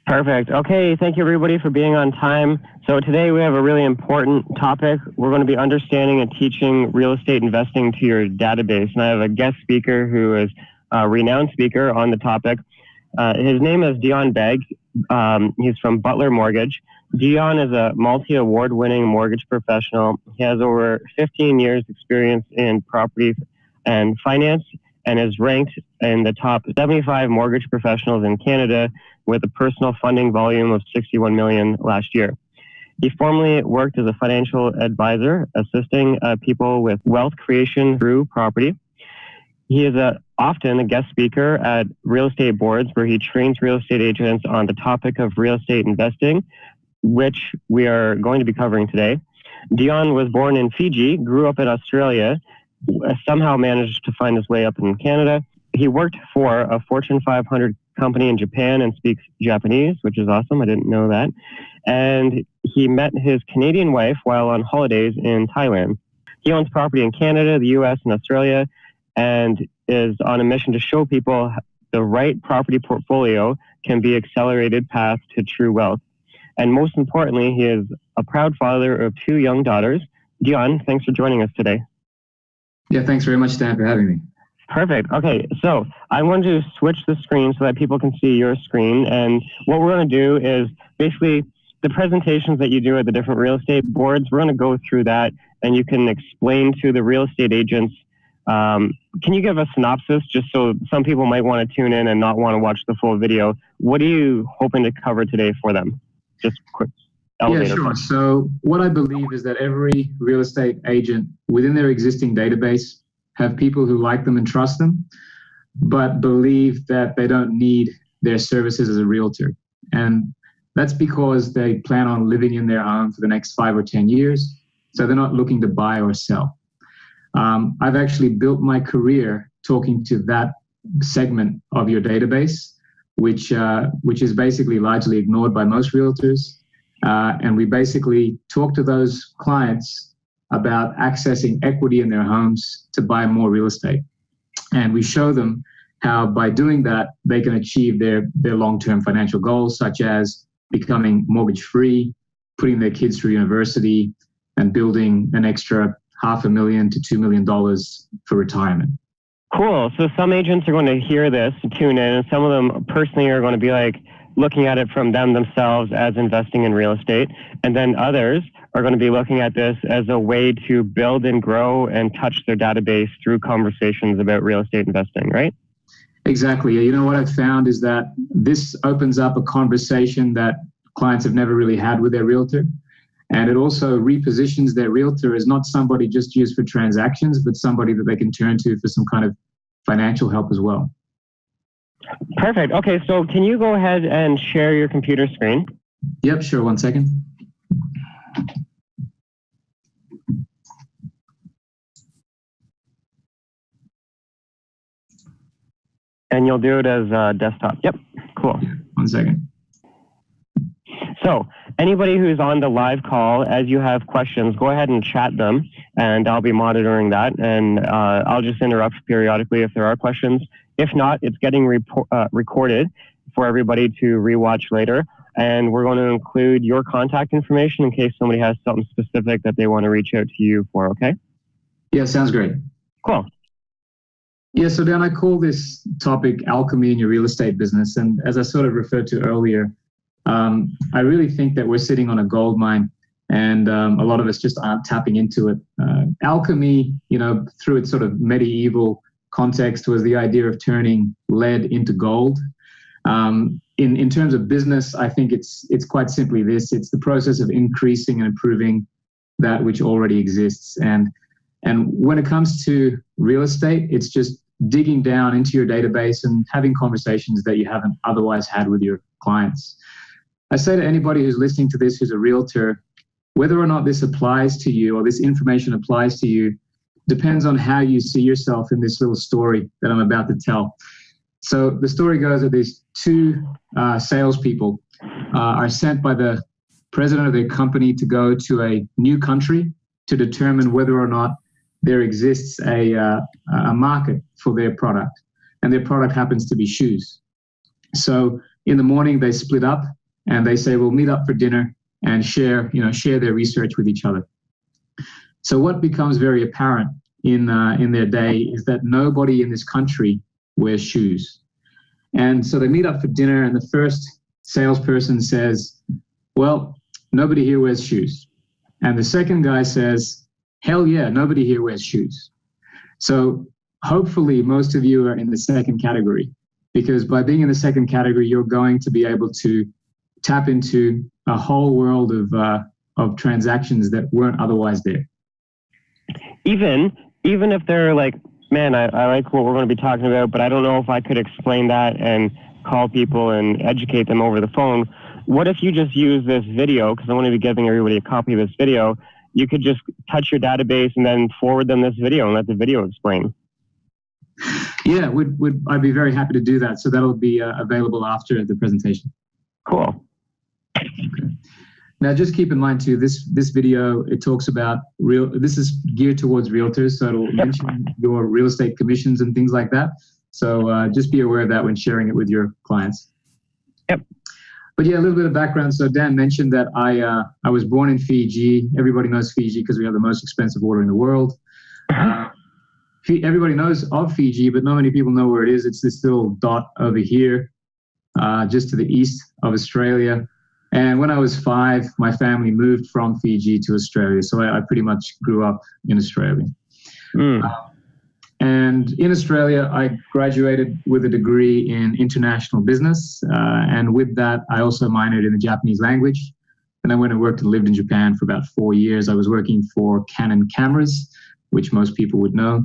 Perfect. Okay, thank you everybody for being on time. So today we have a really important topic. We're going to be understanding and teaching real estate investing to your database. And I have a guest speaker who is a renowned speaker on the topic. His name is Dion Begg. He's from Butler Mortgage. Dion is a multi-award-winning mortgage professional. He has over 15 years experience in property and finance and is ranked in the top 75 mortgage professionals in Canada with a personal funding volume of $61 million last year. He formerly worked as a financial advisor, assisting people with wealth creation through property. He is often a guest speaker at real estate boards where he trains real estate agents on the topic of real estate investing, which we are going to be covering today. Dion was born in Fiji, grew up in Australia, somehow managed to find his way up in Canada. He worked for a Fortune 500 company in Japan and speaks Japanese, which is awesome. I didn't know that. And he met his Canadian wife while on holidays in Thailand. He owns property in Canada, the US, and Australia, and is on a mission to show people the right property portfolio can be accelerated path to true wealth. And most importantly, he is a proud father of 2 young daughters. Dion, thanks for joining us today. Yeah, thanks very much, Dan, for having me. Perfect. Okay, so I want to switch the screen so that people can see your screen. And what we're going to do is basically the presentations that you do at the different real estate boards, we're going to go through that and you can explain to the real estate agents. Can you give a synopsis just so some people might want to tune in and not want to watch the full video? What are you hoping to cover today for them? Just quick. Yeah, sure. So what I believe is that every real estate agent within their existing database have people who like them and trust them, but believe that they don't need their services as a realtor. And that's because they plan on living in their home for the next 5 or 10 years. So they're not looking to buy or sell. I've actually built my career talking to that segment of your database, which is basically largely ignored by most realtors. And we basically talk to those clients about accessing equity in their homes to buy more real estate. And we show them how by doing that, they can achieve their long-term financial goals, such as becoming mortgage-free, putting their kids through university, and building an extra $500,000 to $2 million for retirement. Cool. So some agents are going to hear this, tune in, and some of them personally are going to be like looking at it from themselves as investing in real estate. And then others are going to be looking at this as a way to build and grow and touch their database through conversations about real estate investing, right? Exactly. You know, what I've found is that this opens up a conversation that clients have never really had with their realtor. And it also repositions their realtor as not somebody just used for transactions, but somebody that they can turn to for some kind of financial help as well. Perfect. Okay, so can you go ahead and share your computer screen? Yep, sure. 1 second. And you'll do it as a desktop. Yep, cool. Yeah, 1 second. So anybody who's on the live call, as you have questions, go ahead and chat them, and I'll be monitoring that. And I'll just interrupt periodically if there are questions. If not, it's getting recorded for everybody to rewatch later. And we're going to include your contact information in case somebody has something specific that they want to reach out to you for, okay? Yeah, sounds great. Cool. Yeah, so Dan, I call this topic alchemy in your real estate business. And as I sort of referred to earlier, I really think that we're sitting on a gold mine, and a lot of us just aren't tapping into it. Alchemy, you know, through its sort of medieval context, was the idea of turning lead into gold. In terms of business, I think it's quite simply this: it's the process of increasing and improving that which already exists. And when it comes to real estate, it's just digging down into your database and having conversations that you haven't otherwise had with your clients. I say to anybody who's listening to this, who's a realtor, whether or not this applies to you or this information applies to you depends on how you see yourself in this little story that I'm about to tell. So the story goes that these 2 salespeople are sent by the president of their company to go to a new country to determine whether or not there exists a market for their product. And their product happens to be shoes. So in the morning, they split up and they say, we'll meet up for dinner and share their research with each other. So what becomes very apparent in their day is that nobody in this country wears shoes. And so they meet up for dinner, and the first salesperson says, well, nobody here wears shoes. And the second guy says, hell yeah, nobody here wears shoes. So hopefully most of you are in the second category, because by being in the second category, you're going to be able to tap into a whole world of transactions that weren't otherwise there. Even if they're like, man, I like what we're going to be talking about, but I don't know if I could explain that and call people and educate them over the phone. What if you just use this video? Because I want to be giving everybody a copy of this video. You could just touch your database and then forward them this video and let the video explain. Yeah, I'd be very happy to do that. So that'll be available after the presentation. Cool. Okay. Now, just keep in mind too, this video, it talks about this is geared towards realtors, so it'll mention your real estate commissions and things like that. So just be aware of that when sharing it with your clients. Yep. But yeah, a little bit of background. So Dan mentioned that I was born in Fiji. Everybody knows Fiji because we have the most expensive water in the world. Everybody knows of Fiji, but not many people know where it is. It's this little dot over here, just to the east of Australia. And when I was 5, my family moved from Fiji to Australia. So I pretty much grew up in Australia. And in Australia, I graduated with a degree in international business. And with that, I also minored in the Japanese language. And I went and worked and lived in Japan for about 4 years. I was working for Canon cameras, which most people would know.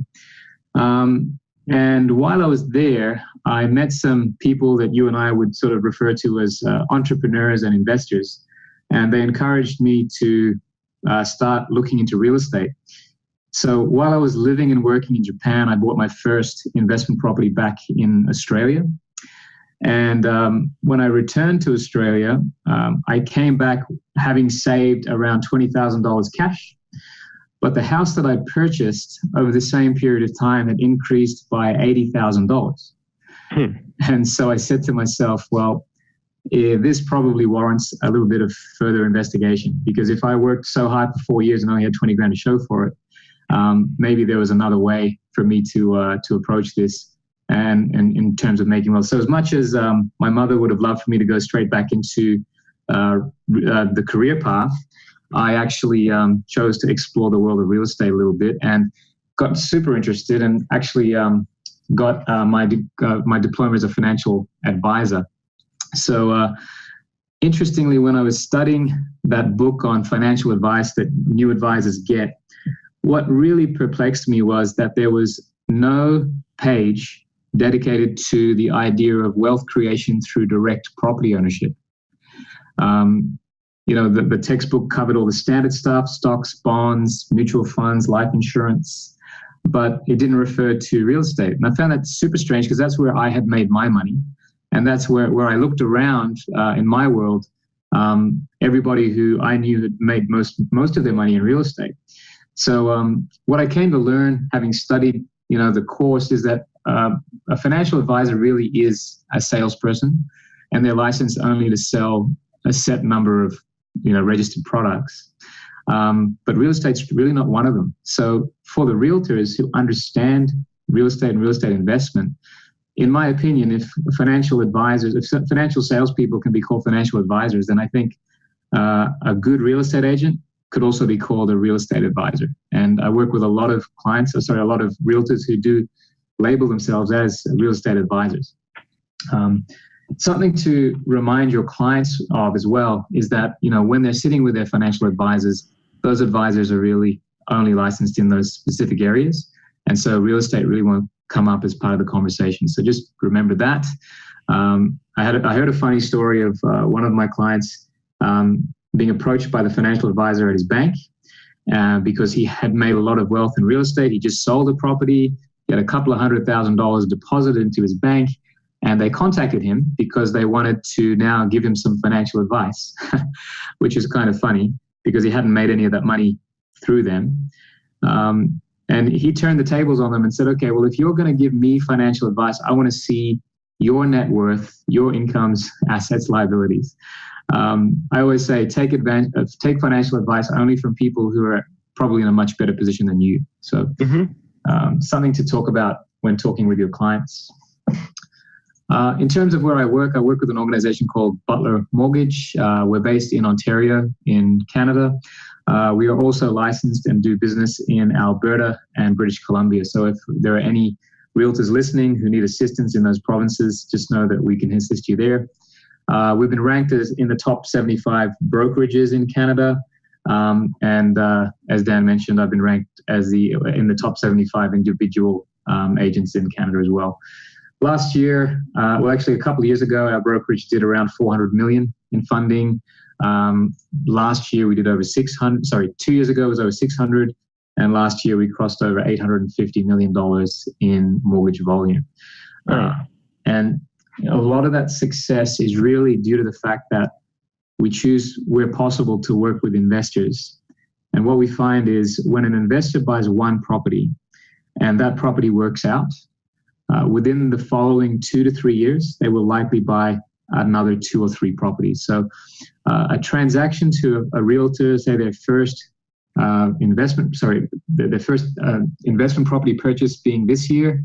And while I was there, I met some people that you and I would sort of refer to as entrepreneurs and investors. And they encouraged me to start looking into real estate. So while I was living and working in Japan, I bought my first investment property back in Australia. And when I returned to Australia, I came back having saved around $20,000 cash. But the house that I purchased over the same period of time had increased by $80,000. And so I said to myself, well, this probably warrants a little bit of further investigation, because if I worked so hard for 4 years and only had 20 grand to show for it, maybe there was another way for me to approach this and in terms of making wealth. So as much as my mother would have loved for me to go straight back into the career path, I actually chose to explore the world of real estate a little bit and got super interested and actually got my diploma as a financial advisor. So interestingly, when I was studying that book on financial advice that new advisors get, what really perplexed me was that there was no page dedicated to the idea of wealth creation through direct property ownership. The textbook covered all the standard stuff, stocks, bonds, mutual funds, life insurance, but it didn't refer to real estate. And I found that super strange because that's where I had made my money. And that's where I looked around in my world, everybody who I knew had made most of their money in real estate. So what I came to learn, having studied, the course, is that a financial advisor really is a salesperson, and they're licensed only to sell a set number of registered products. But real estate's really not one of them. So for the realtors who understand real estate and real estate investment, in my opinion, if financial salespeople can be called financial advisors, then I think a good real estate agent could also be called a real estate advisor. And I work with a lot of a lot of realtors who do label themselves as real estate advisors. Something to remind your clients of as well is that, when they're sitting with their financial advisors, those advisors are really only licensed in those specific areas. And so real estate really won't come up as part of the conversation. So just remember that. I heard a funny story of one of my clients being approached by the financial advisor at his bank because he had made a lot of wealth in real estate. He just sold a property. He had a couple of $100,000 deposited into his bank. And they contacted him because they wanted to now give him some financial advice, which is kind of funny because he hadn't made any of that money through them. And he turned the tables on them and said, okay, well, if you're going to give me financial advice, I want to see your net worth, your incomes, assets, liabilities. I always say take financial advice only from people who are probably in a much better position than you. So something to talk about when talking with your clients. In terms of where I work with an organization called Butler Mortgage. We're based in Ontario in Canada. We are also licensed and do business in Alberta and British Columbia. So if there are any realtors listening who need assistance in those provinces, just know that we can assist you there. We've been ranked as in the top 75 brokerages in Canada. And as Dan mentioned, I've been ranked as in the top 75 individual agents in Canada as well. Last year, actually a couple of years ago, our brokerage did around 400 million in funding. Last year we did over 600, 2 years ago it was over 600. And last year we crossed over $850 million in mortgage volume. And a lot of that success is really due to the fact that we choose, where possible, to work with investors. And what we find is when an investor buys one property and that property works out, within the following 2 to 3 years, they will likely buy another 2 or 3 properties. So a transaction to a realtor, say their first investment property purchase being this year,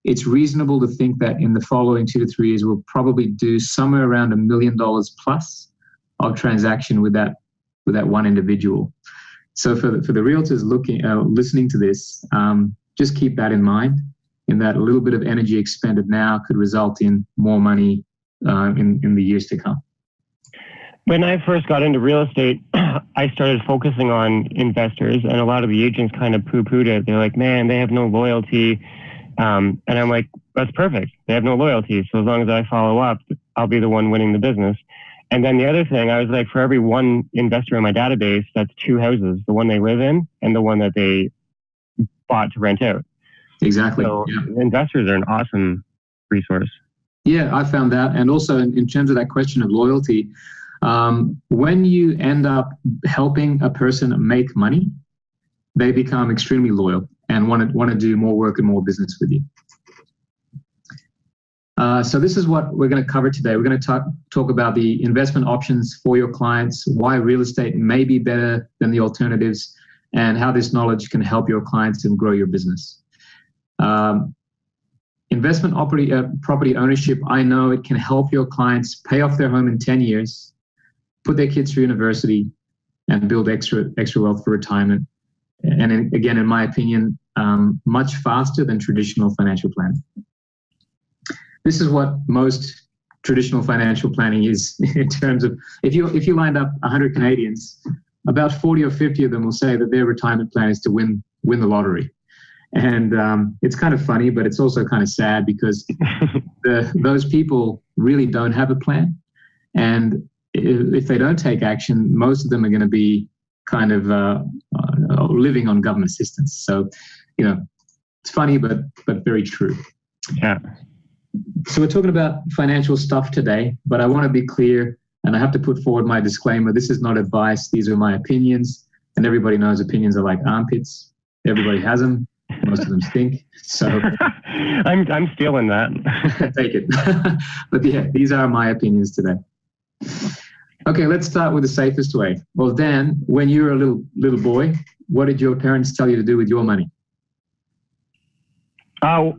it's reasonable to think that in the following 2 to 3 years, we'll probably do somewhere around $1 million plus of transaction with that one individual. So for the realtors listening to this, just keep that in mind, in that a little bit of energy expended now could result in more money in the years to come. When I first got into real estate, I started focusing on investors, and a lot of the agents kind of poo-pooed it. They're like, man, they have no loyalty. And I'm like, that's perfect. They have no loyalty. So as long as I follow up, I'll be the one winning the business. And then the other thing, I was like, for every one investor in my database, that's 2 houses, the one they live in and the one that they bought to rent out. Exactly. So investors are an awesome resource. Yeah, I found that. And also in terms of that question of loyalty, when you end up helping a person make money, they become extremely loyal and want to do more work and more business with you. So this is what we're going to cover today. We're going to talk about the investment options for your clients, why real estate may be better than the alternatives, and how this knowledge can help your clients and grow your business. Investment property ownership, I know it can help your clients pay off their home in 10 years, put their kids through university, and build extra wealth for retirement. And again, in my opinion, much faster than traditional financial planning. This is what most traditional financial planning is in terms of, if you lined up 100 Canadians, about 40 or 50 of them will say that their retirement plan is to win the lottery. And it's kind of funny, but it's also kind of sad because those people really don't have a plan. And if they don't take action, most of them are going to be kind of living on government assistance. So, it's funny, but very true. Yeah. So we're talking about financial stuff today, but I want to be clear, and I have to put forward my disclaimer. This is not advice. These are my opinions, and everybody knows opinions are like armpits. Everybody has them. Most of them stink. So I'm stealing that. Take it. But yeah, these are my opinions today. Okay, let's start with the safest way. Well, Dan, when you were a little boy, what did your parents tell you to do with your money? Oh,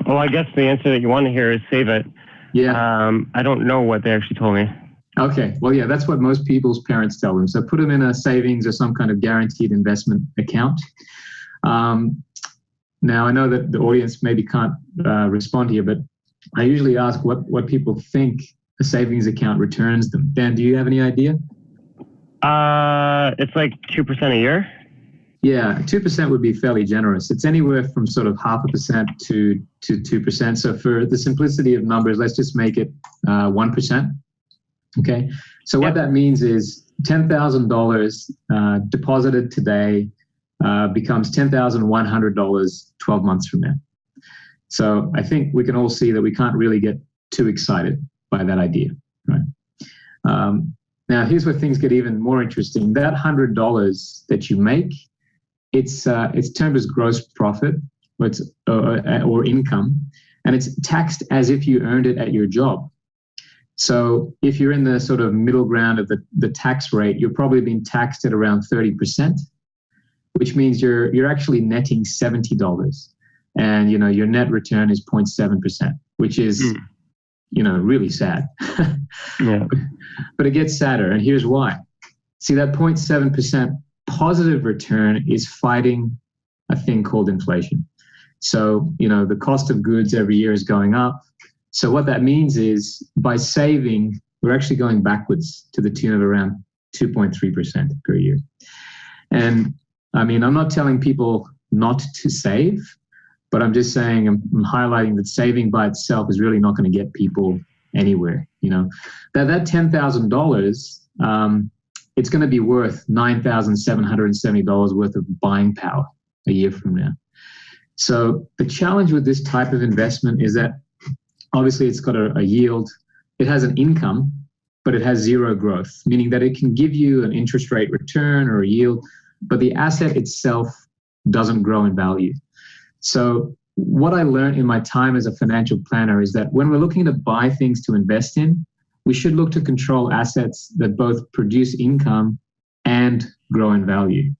well, I guess the answer that you want to hear is save it. Yeah. I don't know what they actually told me. Okay. Well, yeah, that's what most people's parents tell them. So put them in a savings or some kind of guaranteed investment account. Now, I know that the audience maybe can't respond here, but I usually ask what people think a savings account returns them. Dan, do you have any idea? It's like 2% a year. Yeah, 2% would be fairly generous. It's anywhere from sort of 0.5% to 2%. So for the simplicity of numbers, let's just make it 1%. Okay. So what that means is $10,000 deposited today becomes $10,100 12 months from now. So I think we can all see that we can't really get too excited by that idea, right? Now, here's where things get even more interesting. That $100 that you make, it's termed as gross profit, or income, and it's taxed as if you earned it at your job. So if you're in the sort of middle ground of the tax rate, you're probably being taxed at around 30%, which means you're actually netting $70. And, your net return is 0.7%, which is, really sad. Yeah. But it gets sadder. And here's why. See, that 0.7% positive return is fighting a thing called inflation. So, the cost of goods every year is going up. So what that means is by saving, we're actually going backwards to the tune of around 2.3% per year. And I mean, I'm not telling people not to save, but I'm just saying, I'm highlighting that saving by itself is really not going to get people anywhere. That $10,000, it's going to be worth $9,770 worth of buying power a year from now. So the challenge with this type of investment is that obviously it's got a yield, it has an income, but it has zero growth, meaning that it can give you an interest rate return or a yield, but the asset itself doesn't grow in value. So what I learned in my time as a financial planner is that when we're looking to buy things to invest in, we should look to control assets that both produce income and grow in value.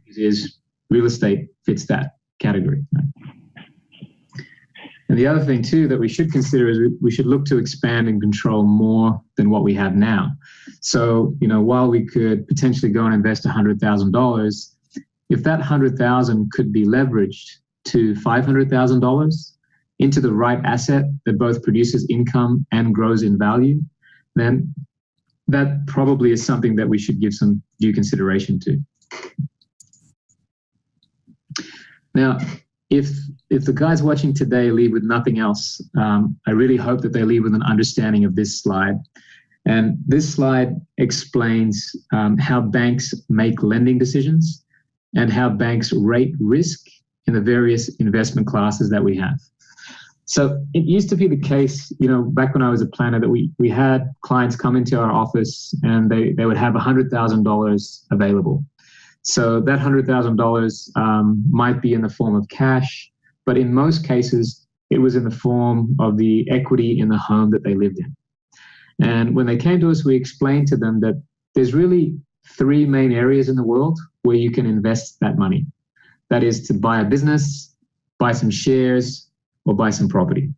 Is real estate fits that category. Right? And the other thing too that we should consider is we should look to expand and control more than what we have now. So, while we could potentially go and invest $100,000, if that $100,000 could be leveraged to $500,000 into the right asset that both produces income and grows in value, then that probably is something that we should give some due consideration to. Now, if the guys watching today leave with nothing else, I really hope that they leave with an understanding of this slide. And this slide explains how banks make lending decisions and how banks rate risk in the various investment classes that we have. So it used to be the case, back when I was a planner, that we had clients come into our office and they would have $100,000 available. So that $100,000 might be in the form of cash, but in most cases, it was in the form of the equity in the home that they lived in. And when they came to us, we explained to them that there's really three main areas in the world where you can invest that money. That is to buy a business, buy some shares, or buy some property.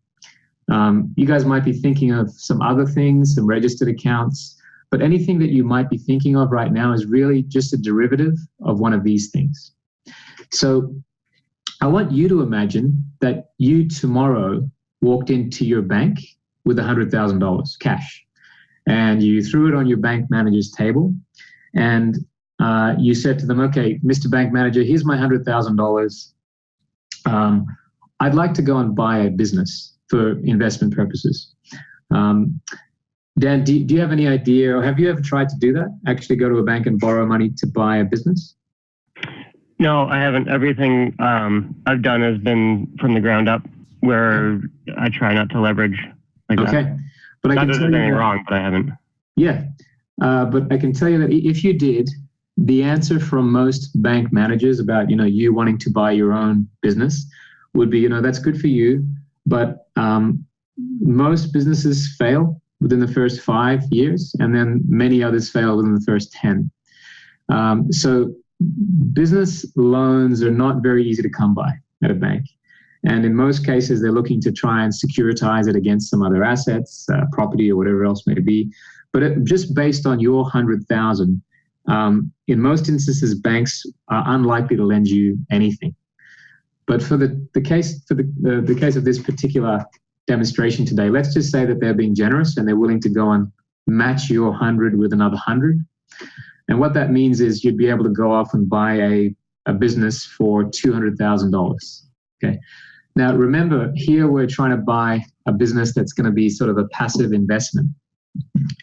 You guys might be thinking of some other things, some registered accounts, but anything that you might be thinking of right now is really just a derivative of one of these things. So I want you to imagine that you tomorrow walked into your bank with $100,000 cash, and you threw it on your bank manager's table, and you said to them, okay, Mr. Bank Manager, here's my $100,000. I'd like to go and buy a business for investment purposes. Dan, do you have any idea, or have you ever tried to do that? Actually go to a bank and borrow money to buy a business? No, I haven't. Everything I've done has been from the ground up, where I try not to leverage like that. Okay. But not that there's anything wrong, but I haven't. Yeah. But I can tell you that if you did, the answer from most bank managers about, you wanting to buy your own business would be, that's good for you, but most businesses fail within the first 5 years, and then many others fail within the first 10. So business loans are not very easy to come by at a bank. And in most cases, they're looking to try and securitize it against some other assets, property or whatever else may be. But just based on your $100,000, in most instances, banks are unlikely to lend you anything. But for the case of this particular demonstration today, let's just say that they're being generous and they're willing to go and match your 100 with another 100. And what that means is you'd be able to go off and buy a business for $200,000. Okay. Now remember, here we're trying to buy a business that's going to be sort of a passive investment.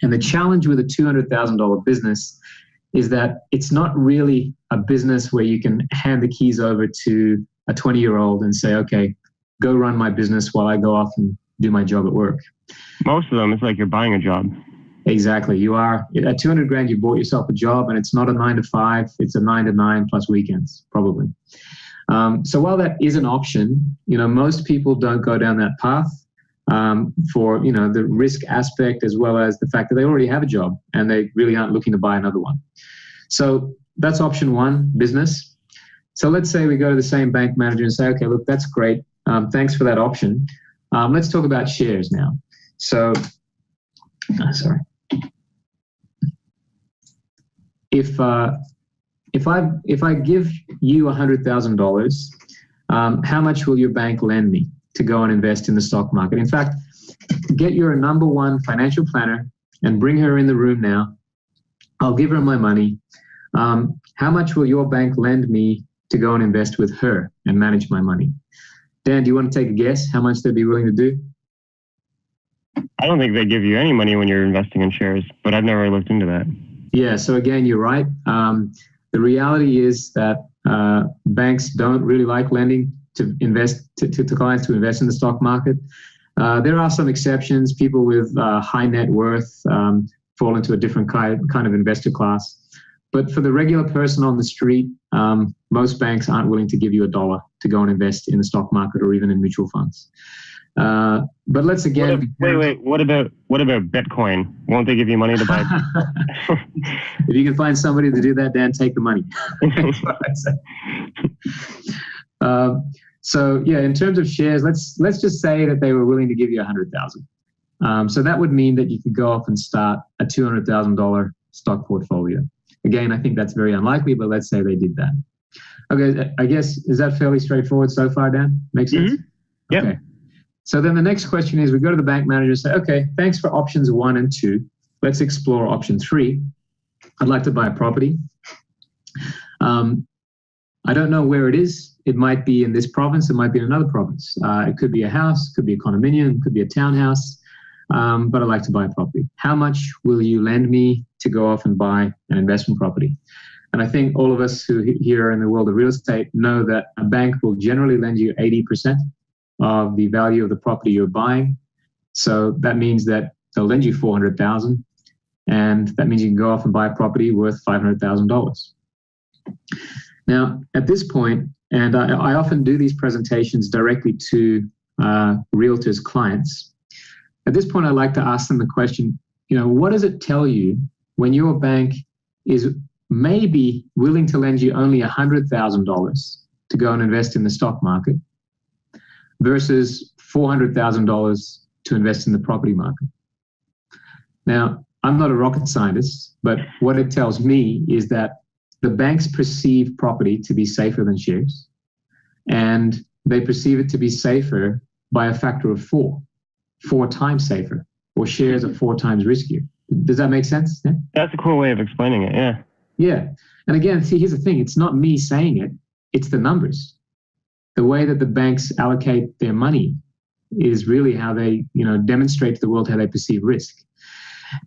And the challenge with a $200,000 business is that it's not really a business where you can hand the keys over to a 20-year-old and say, okay, go run my business while I go off and do my job at work. Most of them, it's like you're buying a job. Exactly. You are at 200 grand, you bought yourself a job, and it's not a 9 to 5. It's a 9 to 9 plus weekends, probably. So while that is an option, most people don't go down that path for, the risk aspect, as well as the fact that they already have a job and they really aren't looking to buy another one. So that's option one, business. So let's say we go to the same bank manager and say, okay, look, that's great. Thanks for that option. Let's talk about shares now. So, sorry. If I give you $100,000, how much will your bank lend me to go and invest in the stock market? In fact, get your number one financial planner and bring her in the room now. I'll give her my money. How much will your bank lend me to go and invest with her and manage my money? Dan, do you want to take a guess how much they'd be willing to do? I don't think they give you any money when you're investing in shares, but I've never looked into that. Yeah, so again, you're right. The reality is that banks don't really like lending to invest to clients to invest in the stock market. There are some exceptions. People with high net worth fall into a different kind of investor class. But for the regular person on the street, most banks aren't willing to give you $1 to go and invest in the stock market or even in mutual funds. But let's again. Wait. What about Bitcoin? Won't they give you money to buy? If you can find somebody to do that, Dan, take the money. That's what I'd say. So yeah, in terms of shares, let's just say that they were willing to give you $100,000. So that would mean that you could go off and start a $200,000 stock portfolio. Again, I think that's very unlikely, but let's say they did that. Okay, I guess, is that fairly straightforward so far, Dan? Makes sense? Mm-hmm. Yep. Okay. So then the next question is, we go to the bank manager and say, okay, thanks for options 1 and 2. Let's explore option 3. I'd like to buy a property. I don't know where it is. It might be in this province. It might be in another province. It could be a house, could be a condominium, could be a townhouse. But I'd like to buy a property. How much will you lend me to go off and buy an investment property? And I think all of us who here in the world of real estate know that a bank will generally lend you 80% of the value of the property you're buying. So that means that they'll lend you $400,000, and that means you can go off and buy a property worth $500,000. Now, at this point, and I often do these presentations directly to realtors' clients. At this point, I like to ask them the question, what does it tell you when your bank is maybe willing to lend you only $100,000 to go and invest in the stock market versus $400,000 to invest in the property market? Now, I'm not a rocket scientist, but what it tells me is that the banks perceive property to be safer than shares, and they perceive it to be safer by a factor of 4 times safer, or shares are 4 times riskier. Does that make sense? Yeah? That's a cool way of explaining it, yeah. Yeah. And again, see, here's the thing. It's not me saying it. It's the numbers. The way that the banks allocate their money is really how they, demonstrate to the world how they perceive risk.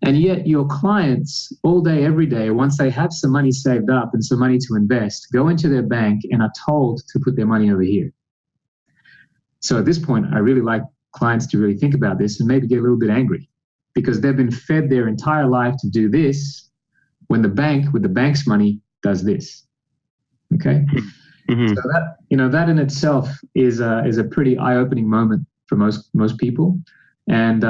And yet your clients all day, every day, once they have some money saved up and some money to invest, go into their bank and are told to put their money over here. So at this point, I really like clients to really think about this and maybe get a little bit angry, because they've been fed their entire life to do this when the bank, with the bank's money, does this. Okay? Mm-hmm. So that, that in itself is a pretty eye-opening moment for most people. And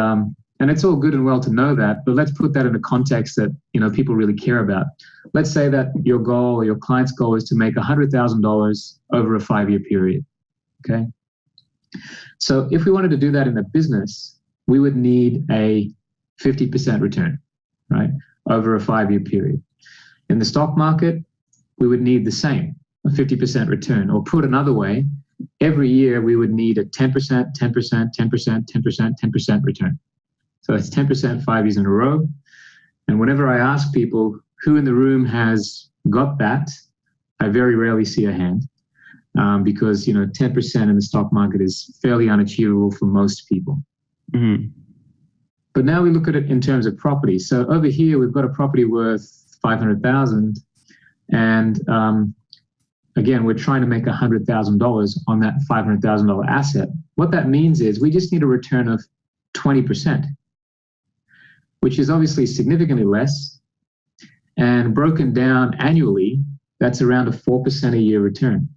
it's all good and well to know that, but let's put that in a context that, people really care about. Let's say that your goal or your client's goal is to make $100,000 over a 5-year period. Okay? So if we wanted to do that in a business, we would need a 50% return, right, over a 5-year period. In the stock market, we would need the same, a 50% return. Or put another way, every year we would need a 10%, 10%, 10%, 10%, 10% return. So that's 10% 5 years in a row. And whenever I ask people who in the room has got that, I very rarely see a hand, because 10% in the stock market is fairly unachievable for most people. Mm-hmm. But now we look at it in terms of property. So over here we've got a property worth $500,000, and again, we're trying to make $100,000 on that $500,000 asset. What that means is we just need a return of 20%, which is obviously significantly less, and broken down annually, that's around a 4% a year return.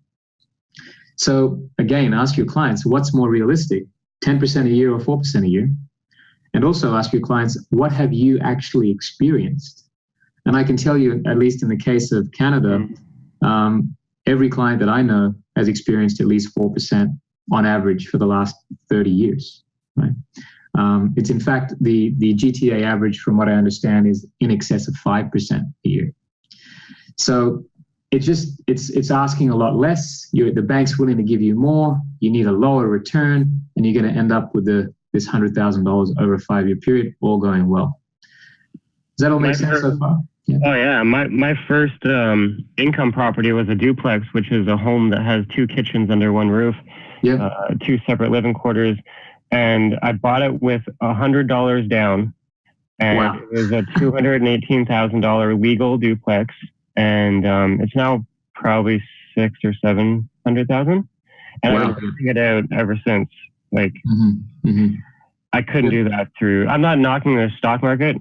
So again, ask your clients, what's more realistic, 10% a year or 4% a year? And also ask your clients, what have you actually experienced? And I can tell you, at least in the case of Canada, every client that I know has experienced at least 4% on average for the last 30 years. Right? It's in fact the GTA average, from what I understand, is in excess of 5% a year. So it's asking a lot less. The bank's willing to give you more. You need a lower return, and you're going to end up with this $100,000 over a 5-year period, all going well. Does that all make sense so far? Yeah. Oh yeah, my first income property was a duplex, which is a home that has 2 kitchens under one roof, 2 separate living quarters, and I bought it with $100 down, and it was a $218,000 legal duplex, and it's now probably $600,000 or $700,000, and I've been renting it out ever since. Like, I couldn't do that through. I'm not knocking the stock market.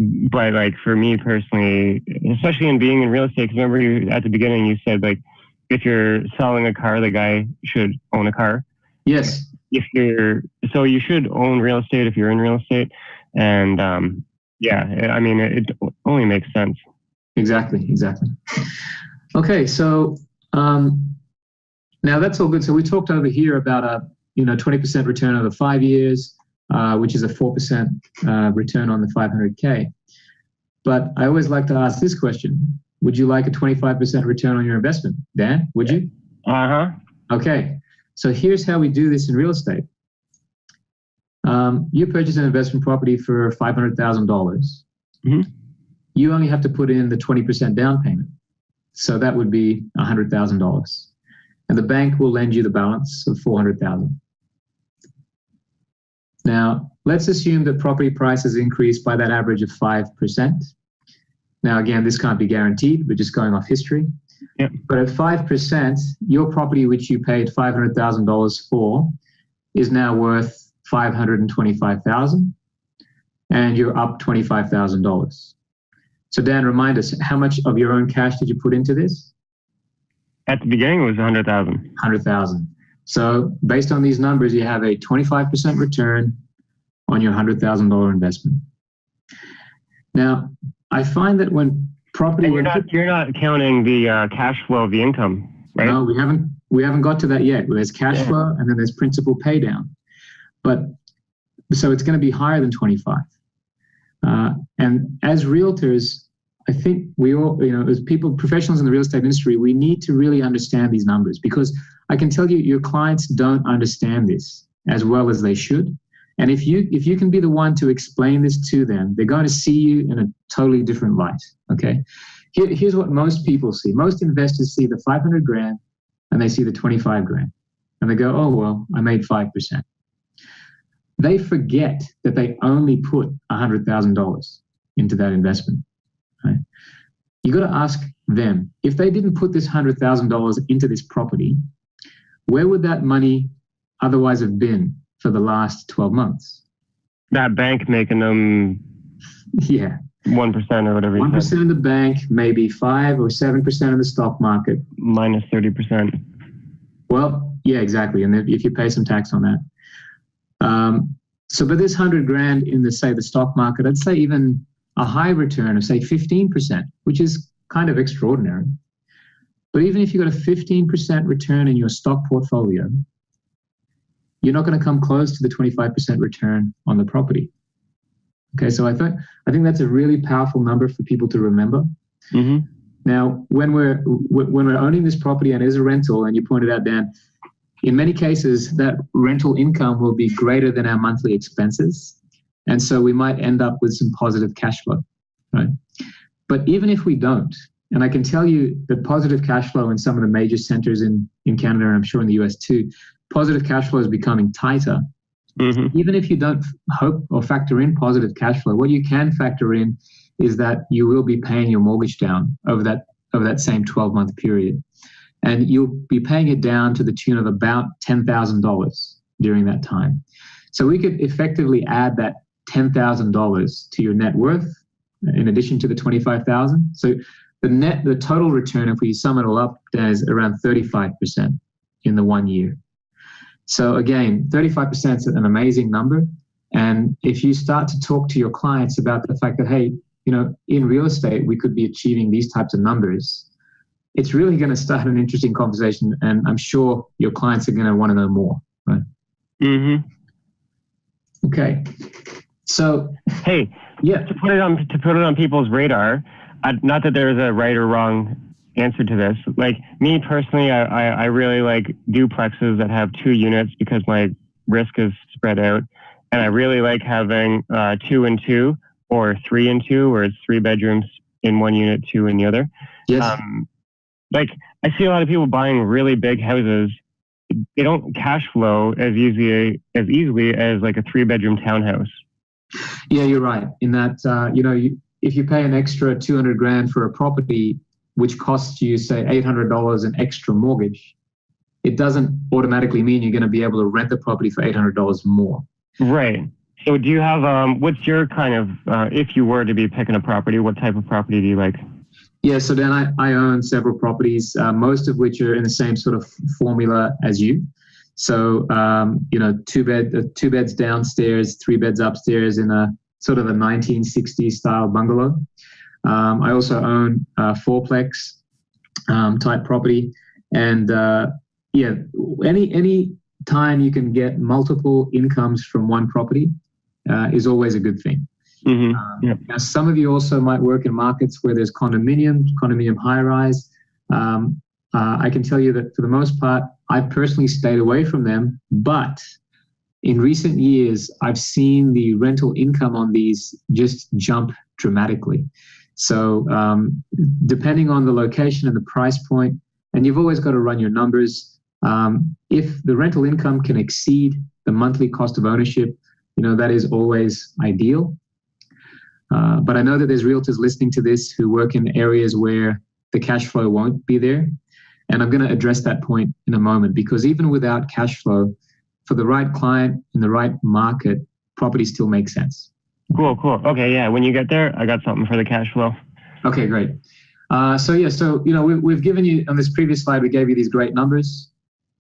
But like for me personally, especially in being in real estate, because remember at the beginning you said like if you're selling a car, the guy should own a car. Yes. So you should own real estate if you're in real estate, and I mean it only makes sense. Exactly. Okay, so now that's all good. So we talked over here about a 20% return over 5 years. Which is a 4% return on the 500K. But I always like to ask this question. Would you like a 25% return on your investment? Dan, would you? Uh-huh. Okay. So here's how we do this in real estate. You purchase an investment property for $500,000. You only have to put in the 20% down payment. So that would be $100,000. And the bank will lend you the balance of $400,000. Now, let's assume that property prices increase by that average of 5%. Now, again, this can't be guaranteed. We're just going off history. Yep. But at 5%, your property, which you paid $500,000 for, is now worth $525,000, and you're up $25,000. So, Dan, remind us, how much of your own cash did you put into this? At the beginning, it was $100,000. $100,000. So based on these numbers, you have a 25% return on your $100,000 investment. Now, I find that when property... And you're not counting the cash flow of the income, right? No, we haven't got to that yet. There's cash flow and then there's principal pay down. But so it's going to be higher than 25. And as realtors, I think we all, as people, professionals in the real estate industry, we need to really understand these numbers, because I can tell you your clients don't understand this as well as they should. And if you can be the one to explain this to them, they're going to see you in a totally different light. Okay. Here's what most people see. Most investors see the 500 grand and they see the 25 grand and they go, oh, well, I made 5%. They forget that they only put $100,000 into that investment. Right? You got to ask them, if they didn't put this $100,000 into this property, where would that money otherwise have been for the last 12 months? That bank making them 1% or whatever. 1% in the bank, maybe 5 or 7% in the stock market. Minus 30%. Well, yeah, exactly. And if you pay some tax on that. But this 100 grand in the stock market, I'd say even a high return of say 15%, which is kind of extraordinary. But even if you got a 15% return in your stock portfolio, you're not going to come close to the 25% return on the property. Okay, so I think that's a really powerful number for people to remember. Now, when we're owning this property and it is a rental, and you pointed out, Dan, in many cases that rental income will be greater than our monthly expenses. And so we might end up with some positive cash flow, right? But even if we don't, and I can tell you that positive cash flow in some of the major centers in Canada, and I'm sure in the US too, positive cash flow is becoming tighter. Even if you don't hope or factor in positive cash flow, what you can factor in is that you will be paying your mortgage down over that same 12-month period. And you'll be paying it down to the tune of about $10,000 during that time. So we could effectively add that $10,000 to your net worth in addition to the $25,000. So the total return, if we sum it all up, is around 35%. in the 1 year. So again, 35% is an amazing number. And if you start to talk to your clients about the fact that, hey, in real estate, we could be achieving these types of numbers, it's really going to start an interesting conversation. And I'm sure your clients are going to want to know more, right? Mm-hmm. Okay. So, hey, yeah, to put it on people's radar, not that there's a right or wrong answer to this. Like me personally, I really like duplexes that have 2 units because my risk is spread out. And I really like having 2 and 2 or 3 and 2, where it's 3 bedrooms in one unit, 2 in the other. Yes. Like I see a lot of people buying really big houses. They don't cash flow as easily as like a 3-bedroom townhouse. Yeah, you're right. In that, if you pay an extra $200,000 for a property, which costs you, say, $800 an extra mortgage, it doesn't automatically mean you're going to be able to rent the property for $800 more. Right. So do you have, what's your kind of, if you were to be picking a property, what type of property do you like? Yeah, so Dan, I own several properties, most of which are in the same sort of formula as you. So, 2 beds downstairs, 3 beds upstairs in a sort of a 1960s style bungalow. I also own a 4-plex type property. And any time you can get multiple incomes from one property is always a good thing. Mm-hmm. Yep. Now, some of you also might work in markets where there's condominium high-rise. I can tell you that for the most part, I've personally stayed away from them, but in recent years, I've seen the rental income on these just jump dramatically. So depending on the location and the price point, and you've always got to run your numbers, if the rental income can exceed the monthly cost of ownership, that is always ideal. But I know that there's realtors listening to this who work in areas where the cash flow won't be there. And I'm going to address that point in a moment, because even without cash flow, for the right client in the right market, property still makes sense. Cool. Okay, yeah. When you get there, I got something for the cash flow. Okay, great. We've given you on this previous slide, we gave you these great numbers,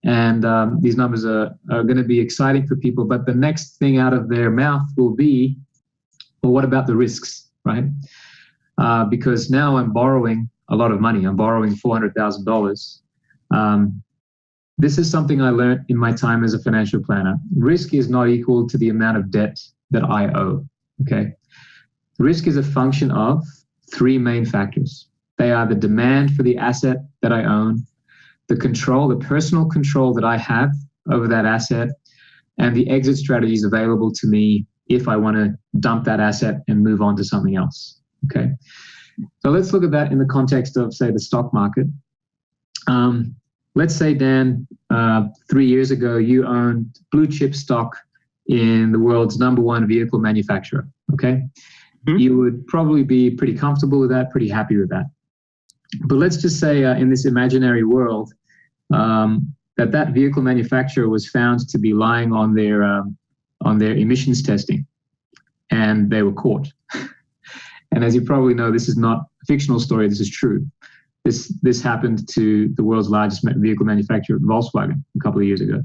and these numbers are going to be exciting for people. But the next thing out of their mouth will be, well, what about the risks, right? Because now I'm borrowing a lot of money. I'm borrowing $400,000. This is something I learned in my time as a financial planner. Risk is not equal to the amount of debt that I owe, okay? Risk is a function of 3 main factors. They are the demand for the asset that I own, the personal control that I have over that asset, and the exit strategies available to me if I want to dump that asset and move on to something else, okay? So let's look at that in the context of, say, the stock market. Let's say, Dan, 3 years ago, you owned blue chip stock in the world's #1 vehicle manufacturer, okay? Mm-hmm. You would probably be pretty comfortable with that, pretty happy with that. But let's just say in this imaginary world that vehicle manufacturer was found to be lying on their emissions testing, and they were caught. And as you probably know, this is not a fictional story, this is true. This happened to the world's largest vehicle manufacturer, Volkswagen, a couple of years ago.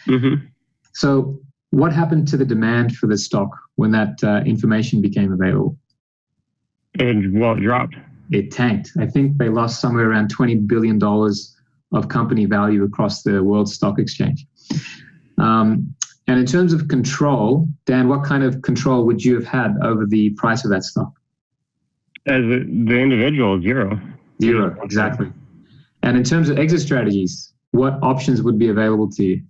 Mm-hmm. So what happened to the demand for the stock when that information became available? It dropped. It tanked. I think they lost somewhere around $20 billion of company value across the world stock exchange. And in terms of control, Dan, what kind of control would you have had over the price of that stock? As the individual, zero. Zero, exactly. And in terms of exit strategies, what options would be available to you?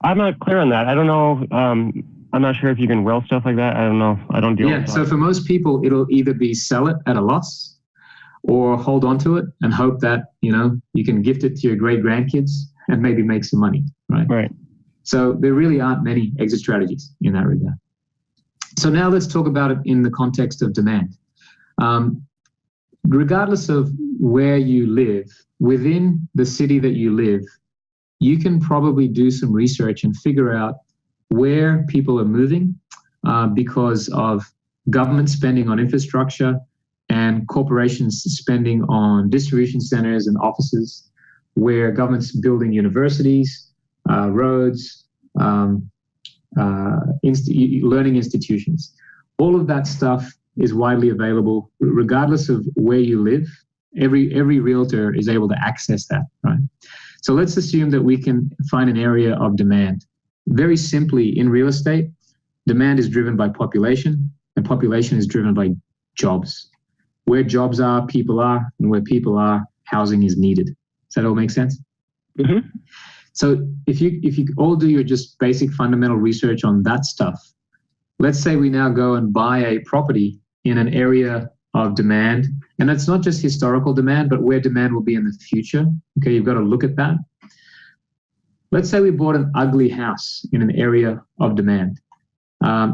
I'm not clear on that. I don't know. I'm not sure if you can will stuff like that. I don't know. I don't deal with that. So for most people, it'll either be sell it at a loss or hold on to it and hope that, you can gift it to your great grandkids and maybe make some money, right? Right. So there really aren't many exit strategies in that regard. So now let's talk about it in the context of demand. Regardless of where you live, within the city that you live, you can probably do some research and figure out where people are moving because of government spending on infrastructure and corporations spending on distribution centers and offices, where government's building universities, roads, learning institutions. All of that stuff is widely available, regardless of where you live. Every realtor is able to access that, right? So let's assume that we can find an area of demand. Very simply, in real estate, demand is driven by population, and population is driven by jobs. Where jobs are, people are, and where people are, housing is needed. Does that all make sense? Mm-hmm. So if you all do your just basic fundamental research on that stuff, let's say we now go and buy a property in an area of demand, and it's not just historical demand, but where demand will be in the future. Okay, you've got to look at that. Let's say we bought an ugly house in an area of demand.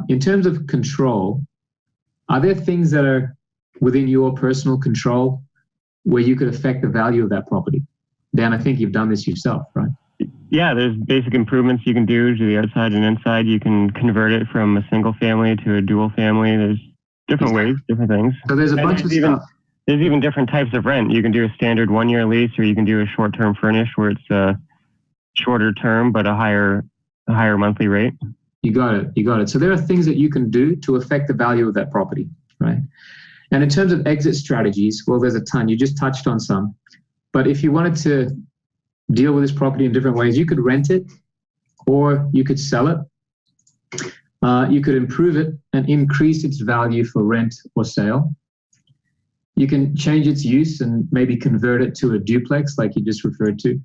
In terms of control, are there things that are within your personal control where you could affect the value of that property? Dan, I think you've done this yourself, right? Yeah, there's basic improvements you can do to the outside and inside. You can convert it from a single family to a dual family. There's different ways, different things. So there's a bunch of stuff. There's even different types of rent. You can do a standard 1-year lease, or you can do a short-term furnish where it's a shorter term but a higher monthly rate. You got it. So there are things that you can do to affect the value of that property, right? And in terms of exit strategies, well, there's a ton. You just touched on some. But if you wanted to deal with this property in different ways, you could rent it, or you could sell it. You could improve it and increase its value for rent or sale. You can change its use and maybe convert it to a duplex like you just referred to.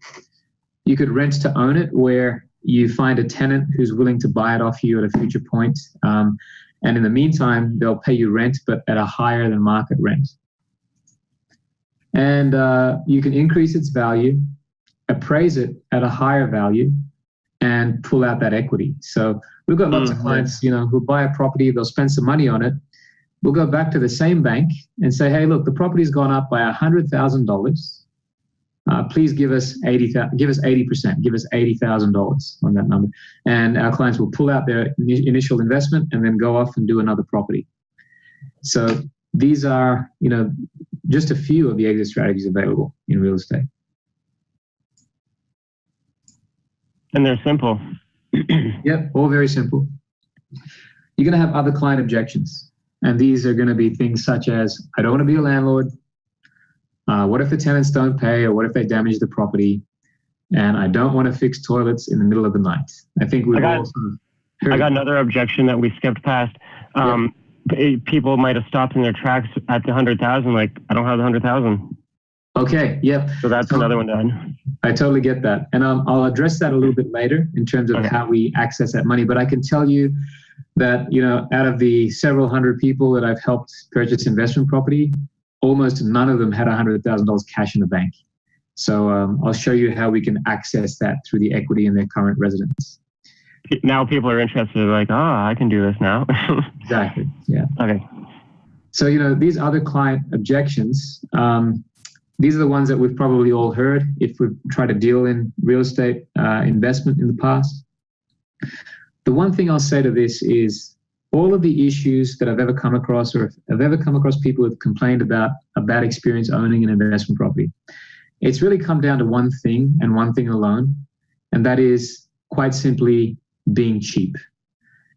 You could rent to own it, where you find a tenant who's willing to buy it off you at a future point. And in the meantime, they'll pay you rent, but at a higher than market rent. And you can increase its value, appraise it at a higher value, and pull out that equity. So we've got lots of clients, who buy a property, they'll spend some money on it. We'll go back to the same bank and say, hey, look, the property's gone up by $100,000. Please give us 80%, give us $80,000 on that number. And our clients will pull out their initial investment and then go off and do another property. So these are, just a few of the exit strategies available in real estate. And they're simple. Yep, all very simple. You're going to have other client objections. And these are going to be things such as, I don't want to be a landlord. What if the tenants don't pay, or what if they damage the property? And I don't want to fix toilets in the middle of the night. I think we've all sort of heard. I got another objection that we skipped past. People might have stopped in their tracks at the 100,000. Like, I don't have the 100,000. Okay. Yep. So that's another one done. I totally get that. And I'll address that a little bit later in terms of how we access that money. But I can tell you that, out of the several hundred people that I've helped purchase investment property, almost none of them had $100,000 cash in the bank. So I'll show you how we can access that through the equity in their current residence. Now people are interested, like, I can do this now. Exactly. Yeah. Okay. So, these other client objections, these are the ones that we've probably all heard if we've tried to deal in real estate investment in the past. The one thing I'll say to this is all of the issues that I've ever come across, or if I've ever come across people who've complained about a bad experience owning an investment property, it's really come down to one thing and one thing alone, and that is quite simply being cheap.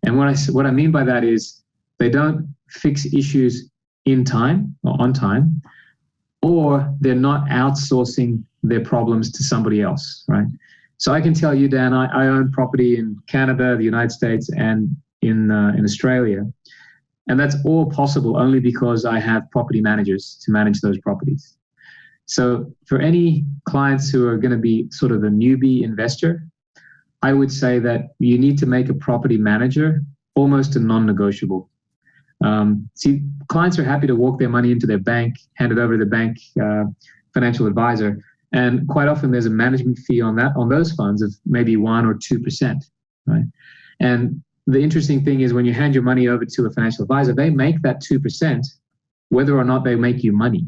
And what I mean by that is they don't fix issues in time or on time, or they're not outsourcing their problems to somebody else, right? So I can tell you, Dan, I own property in Canada, the United States, and in Australia. And that's all possible only because I have property managers to manage those properties. So for any clients who are going to be sort of a newbie investor, I would say that you need to make a property manager almost a non-negotiable. See, clients are happy to walk their money into their bank, hand it over to the bank financial advisor, and quite often there's a management fee on those funds of maybe 1 or 2%, right? And the interesting thing is when you hand your money over to a financial advisor, they make that 2% whether or not they make you money.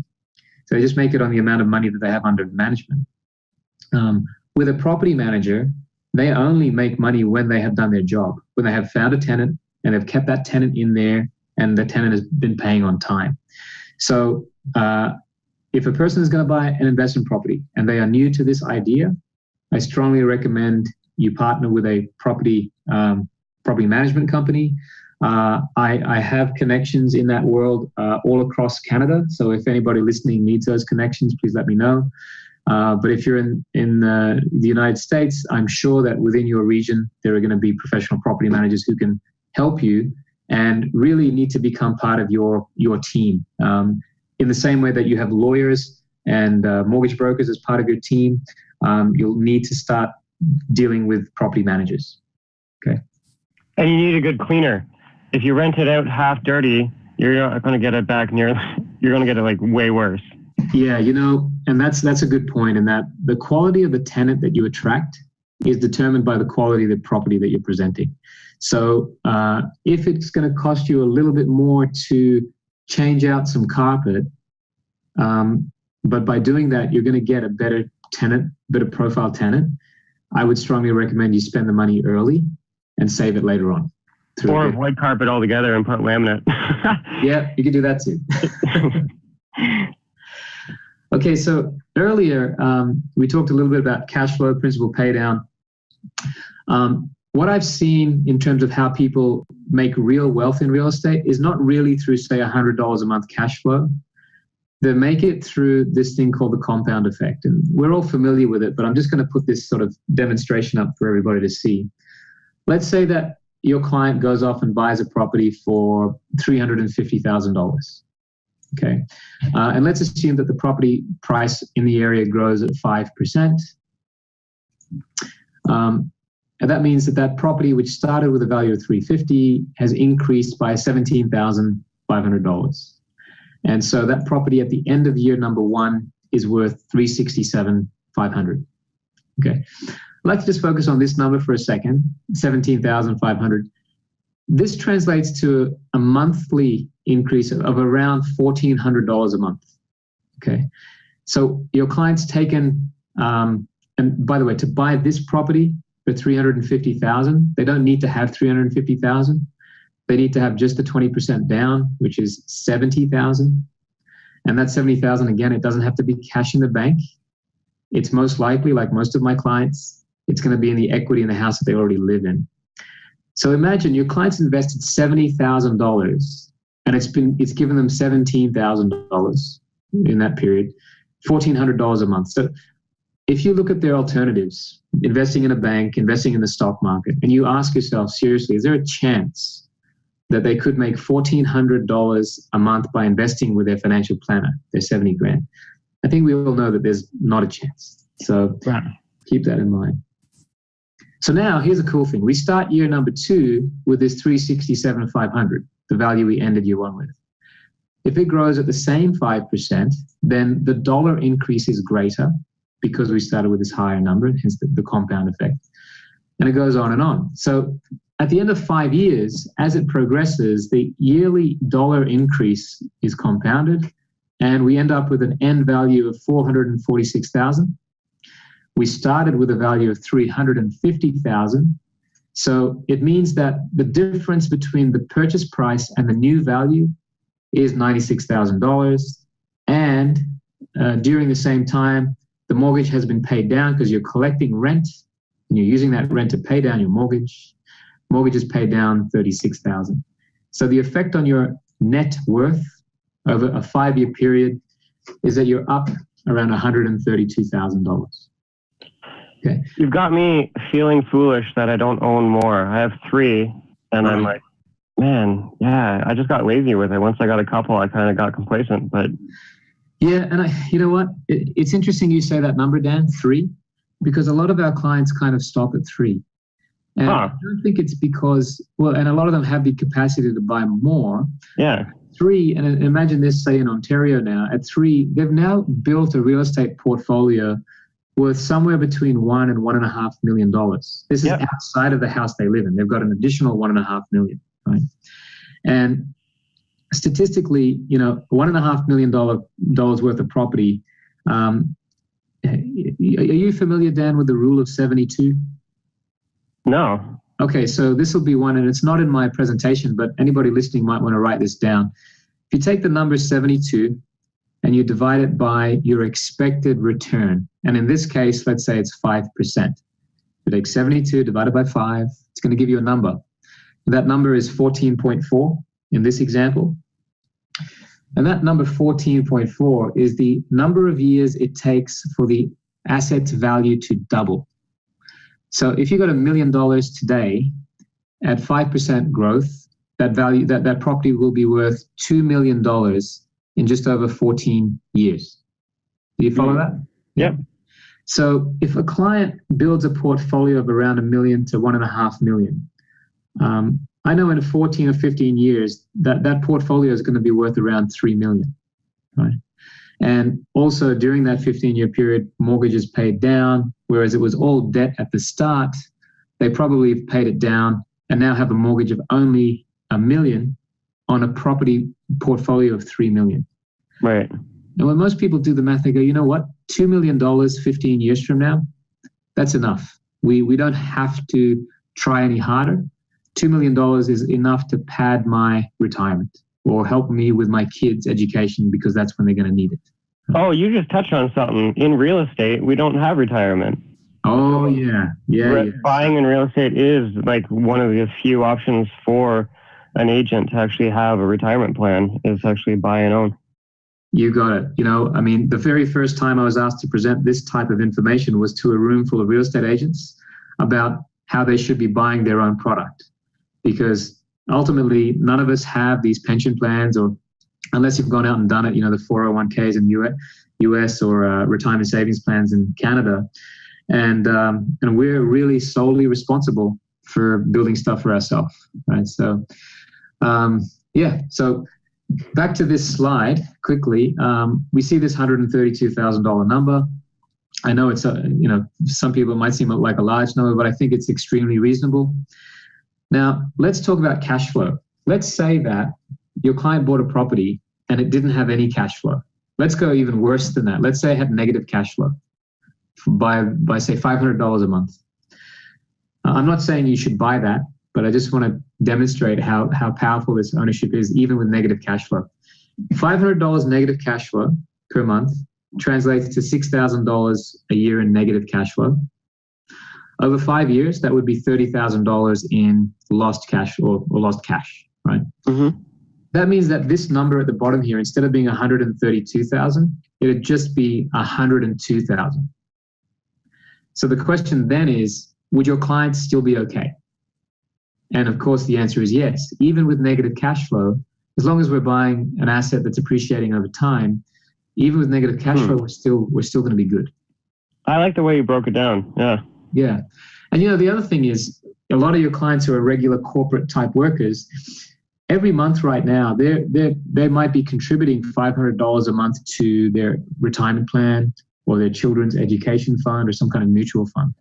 So they just make it on the amount of money that they have under management. With a property manager, they only make money when they have done their job, when they have found a tenant and they've kept that tenant in there and the tenant has been paying on time. So if a person is going to buy an investment property and they are new to this idea, I strongly recommend you partner with a property management company. I have connections in that world all across Canada. So if anybody listening needs those connections, please let me know. But if you're in the United States, I'm sure that within your region, there are going to be professional property managers who can help you and really need to become part of your team. In the same way that you have lawyers and mortgage brokers as part of your team, you'll need to start dealing with property managers. Okay. And you need a good cleaner. If you rent it out half dirty, you're not going to get it back you're going to get it like way worse. Yeah, and that's a good point, in that the quality of the tenant that you attract is determined by the quality of the property that you're presenting. So if it's going to cost you a little bit more to change out some carpet, but by doing that, you're going to get a better tenant, better profile tenant, I would strongly recommend you spend the money early and save it later on. Or avoid carpet altogether and put laminate. Yeah, you can do that too. Okay, so earlier we talked a little bit about cash flow, principal pay down. What I've seen in terms of how people make real wealth in real estate is not really through, say, $100 a month cash flow. They make it through this thing called the compound effect. And we're all familiar with it, but I'm just going to put this sort of demonstration up for everybody to see. Let's say that your client goes off and buys a property for $350,000. Okay. And let's assume that the property price in the area grows at 5%. And that means that property, which started with a value of $350,000, has increased by $17,500. And so that property at the end of year number one is worth $367,500. Okay. I'd like to just focus on this number for a second, $17,500. This translates to a monthly increase of around $1,400 a month. Okay. So your client's taken, and by the way, to buy this property for $350,000, they don't need to have $350,000. They need to have just the 20% down, which is $70,000. And that $70,000, again, it doesn't have to be cash in the bank. It's most likely, like most of my clients, it's going to be in the equity in the house that they already live in. So imagine your client's invested $70,000 and it's given them $17,000 in that period, $1,400 a month. So if you look at their alternatives, investing in a bank, investing in the stock market, and you ask yourself, seriously, is there a chance that they could make $1,400 a month by investing with their financial planner, their 70 grand? I think we all know that there's not a chance. So keep that in mind. So now here's a cool thing. We start year number two with this $367,500, the value we ended year one with. If it grows at the same 5%, then the dollar increase is greater because we started with this higher number, hence the compound effect. And it goes on and on. So at the end of 5 years, as it progresses, the yearly dollar increase is compounded, and we end up with an end value of $446,000. We started with a value of $350,000. So it means that the difference between the purchase price and the new value is $96,000. And during the same time, the mortgage has been paid down because you're collecting rent and you're using that rent to pay down your mortgage. Mortgage is paid down $36,000. So the effect on your net worth over a 5-year period is that you're up around $132,000. Okay. You've got me feeling foolish that I don't own more. I have 3, and I'm like, man, yeah, I just got lazy with it. Once I got a couple, I kind of got complacent. But yeah, and you know what? It's interesting you say that number, Dan, 3, because a lot of our clients kind of stop at 3. And I don't think it's because, well, and a lot of them have the capacity to buy more. Yeah. 3, and imagine this, say in Ontario now, at 3, they've now built a real estate portfolio worth somewhere between $1 and $1.5 million. This is outside of the house they live in. They've got an additional $1.5 million, right? And statistically, $1.5 million worth of property. Are you familiar, Dan, with the rule of 72? No. Okay, so this will be one, and it's not in my presentation, but anybody listening might want to write this down. If you take the number 72 and you divide it by your expected return. And in this case, let's say it's 5%. You take 72 divided by 5, it's going to give you a number. That number is 14.4 in this example. And that number 14.4 is the number of years it takes for the asset's value to double. So if you got $1 million today at 5% growth, that property will be worth $2 million in just over 14 years. Do you follow that? Yep. So if a client builds a portfolio of around $1 million to $1.5 million, I know in 14 or 15 years that portfolio is going to be worth around $3 million, right? And also during that 15-year period, mortgages paid down, whereas it was all debt at the start. They probably paid it down and now have a mortgage of only $1 million on a property portfolio of $3 million. Right. And when most people do the math, they go, you know what? $2 million 15 years from now, that's enough. We don't have to try any harder. $2 million is enough to pad my retirement or help me with my kids' education because that's when they're going to need it. Oh, you just touched on something. In real estate, we don't have retirement. Oh, yeah. Buying in real estate is like one of the few options for an agent to actually have a retirement plan is actually buy and own. You got it. You know, I mean, the very first time I was asked to present this type of information was to a room full of real estate agents about how they should be buying their own product. Because ultimately, none of us have these pension plans, or unless you've gone out and done it, you know, the 401ks in the US or retirement savings plans in Canada. And we're really solely responsible for building stuff for ourselves, right? So, so back to this slide quickly. We see this $132,000 number. I know it's, some people might seem like a large number, but I think it's extremely reasonable. Now, let's talk about cash flow. Let's say that your client bought a property and it didn't have any cash flow. Let's go even worse than that. Let's say it had negative cash flow by say $500 a month. I'm not saying you should buy that, but I just want to demonstrate how powerful this ownership is, even with negative cash flow. $500 negative cash flow per month translates to $6,000 a year in negative cash flow. Over 5 years, that would be $30,000 in lost cash or lost cash, right? Mm-hmm. That means that this number at the bottom here, instead of being 132,000, it would just be 102,000. So the question then is, would your clients still be okay? And of course, the answer is yes. Even with negative cash flow, as long as we're buying an asset that's appreciating over time, even with negative cash flow, we're still going to be good. I like the way you broke it down. Yeah. Yeah. And the other thing is, a lot of your clients who are regular corporate type workers, every month right now, they might be contributing $500 a month to their retirement plan or their children's education fund or some kind of mutual fund.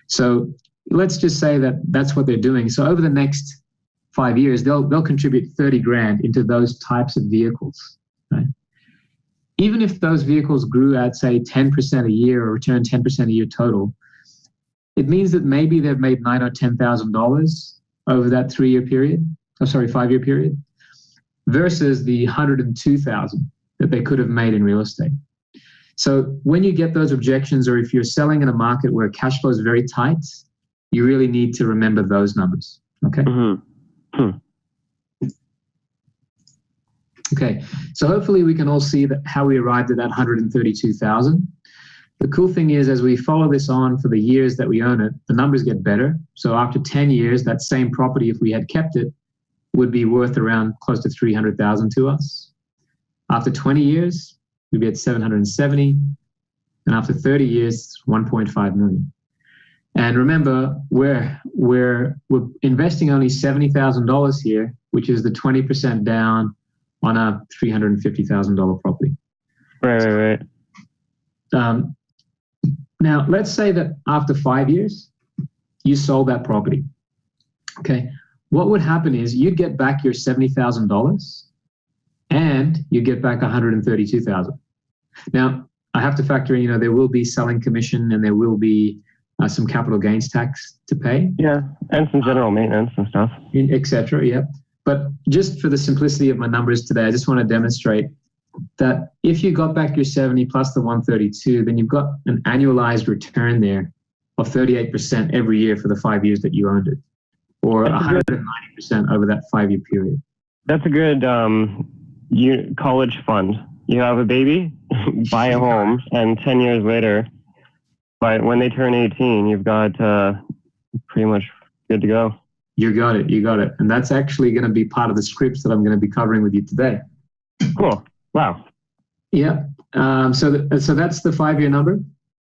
So let's just say that that's what they're doing. So over the next 5 years, they'll contribute 30 grand into those types of vehicles, right? Even if those vehicles grew at, say, 10% a year or return 10% a year total, it means that maybe they've made $9,000 or $10,000 over that 5-year period, versus the 102,000 that they could have made in real estate. So when you get those objections, or if you're selling in a market where cash flow is very tight, you really need to remember those numbers. Okay. Mm-hmm. Okay. So hopefully we can all see that how we arrived at that 132,000. The cool thing is, as we follow this on for the years that we own it, the numbers get better. So after 10 years, that same property, if we had kept it, would be worth around close to 300,000 to us. After 20 years, we'd be at 770. And after 30 years, 1.5 million. And remember, we're investing only $70,000 here, which is the 20% down on a $350,000 property. Right. Now, let's say that after 5 years, you sold that property. Okay. What would happen is you'd get back your $70,000 and you get back $132,000. Now, I have to factor in, there will be selling commission and there will be some capital gains tax to pay. Yeah, and some general maintenance and stuff. Et cetera, yeah. But just for the simplicity of my numbers today, I just want to demonstrate that if you got back your 70 plus the 132, then you've got an annualized return there of 38% every year for the 5 years that you owned it, or 190% over that 5-year period. That's a good college fund. You have a baby, buy a home, and 10 years later, when they turn 18, you've got pretty much good to go. You got it. And that's actually going to be part of the scripts that I'm going to be covering with you today. Cool. Wow. Yeah. So that's the 5-year number.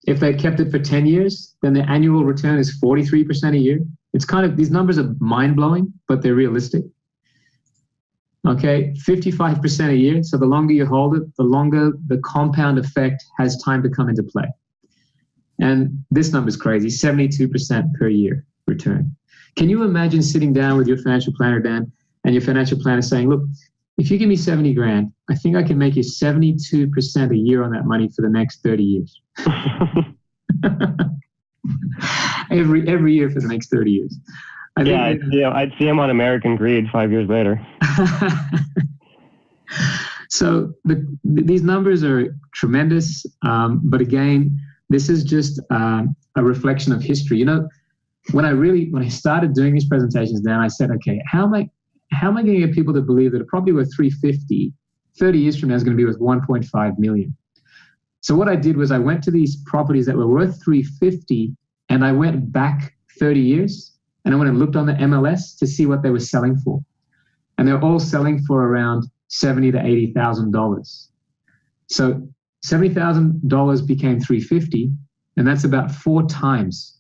If they kept it for 10 years, then the annual return is 43% a year. It's these numbers are mind-blowing, but they're realistic. Okay, 55% a year. So the longer you hold it, the longer the compound effect has time to come into play. And this number is crazy, 72% per year return. Can you imagine sitting down with your financial planner, Dan, and your financial planner saying, look, if you give me 70 grand, I think I can make you 72% a year on that money for the next 30 years. every year for the next 30 years. I'd see him on American Greed 5 years later. So these numbers are tremendous, but again, this is just a reflection of history. You know, when I started doing these presentations, Dan, I said, okay, how am I going to get people to believe that a property worth 350, 30 years from now is going to be worth 1.5 million? So what I did was I went to these properties that were worth 350, and I went back 30 years, and I went and looked on the MLS to see what they were selling for. And they're all selling for around $70,000 to $80,000. So $70,000 became 350, and that's about 4 times,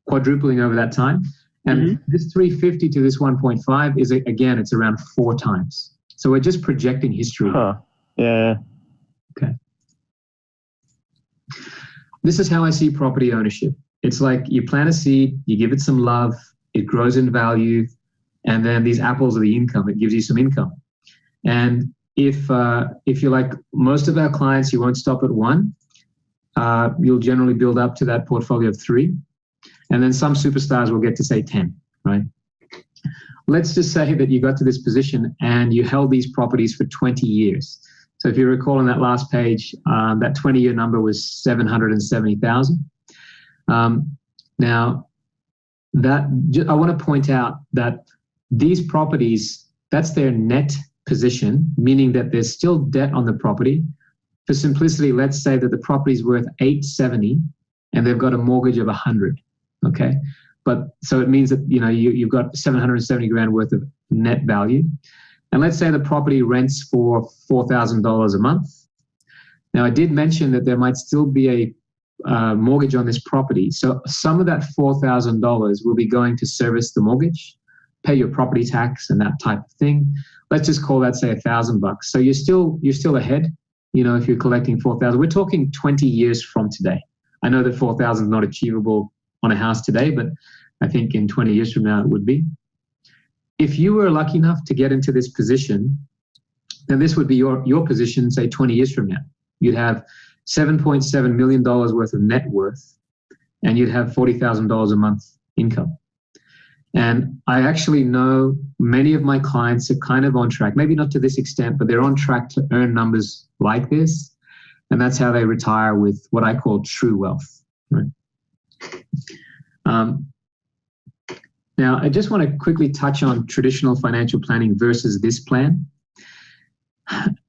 quadrupling over that time. And this 350 to this 1.5 is, again, it's around 4 times. So we're just projecting history. Huh. Yeah. Okay. This is how I see property ownership. It's like you plant a seed, you give it some love, it grows in value, and then these apples are the income. It gives you some income. And if you're like most of our clients, you won't stop at 1. You'll generally build up to that portfolio of 3. And then some superstars will get to say 10, right? Let's just say that you got to this position and you held these properties for 20 years. So if you recall on that last page, that 20-year number was 770,000. Now, I want to point out that these properties, that's their net position, meaning that there's still debt on the property. For simplicity, let's say that the property is worth 870 and they've got a mortgage of 100. Okay, but so it means that you've got 770 grand worth of net value, and let's say the property rents for $4,000 a month. Now, I did mention that there might still be a mortgage on this property, so some of that $4,000 will be going to service the mortgage, pay your property tax, and that type of thing. Let's just call that, say, $1,000. So you're still ahead. If you're collecting $4,000, we're talking 20 years from today. I know that $4,000 is not achievable on a house today, but I think in 20 years from now it would be. If you were lucky enough to get into this position, then this would be your position, say 20 years from now. You'd have $7.7 million worth of net worth, and you'd have $40,000 a month income. And I actually know many of my clients are kind of on track, maybe not to this extent, but they're on track to earn numbers like this. And that's how they retire with what I call true wealth. Right? Now, I just want to quickly touch on traditional financial planning versus this plan.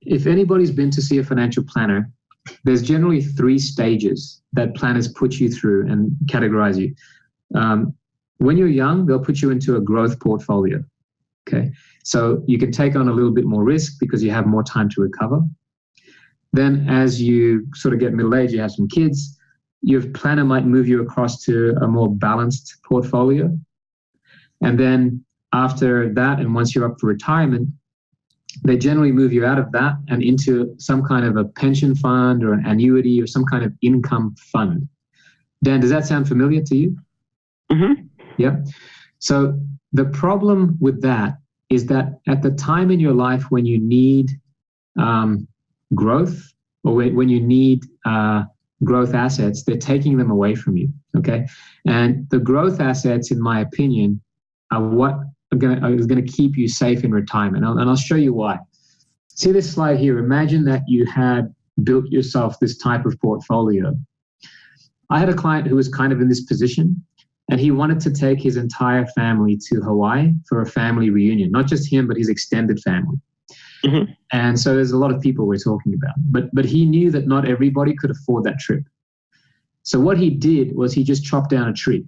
If anybody's been to see a financial planner, there's generally 3 stages that planners put you through and categorize you. When you're young, they'll put you into a growth portfolio. Okay, so you can take on a little bit more risk because you have more time to recover. Then as you sort of get middle-aged, you have some kids, your planner might move you across to a more balanced portfolio. And then after that, and once you're up for retirement, they generally move you out of that and into some kind of a pension fund or an annuity or some kind of income fund. Dan, does that sound familiar to you? Mm-hmm. Yep. So the problem with that is that at the time in your life when you need growth or when you need growth assets, they're taking them away from you. Okay. And the growth assets, in my opinion, are what is going to keep you safe in retirement. And I'll show you why. See this slide here. Imagine that you had built yourself this type of portfolio. I had a client who was kind of in this position, and he wanted to take his entire family to Hawaii for a family reunion, not just him, but his extended family. Mm-hmm. And so there's a lot of people we're talking about, but he knew that not everybody could afford that trip. So what he did was he just chopped down a tree,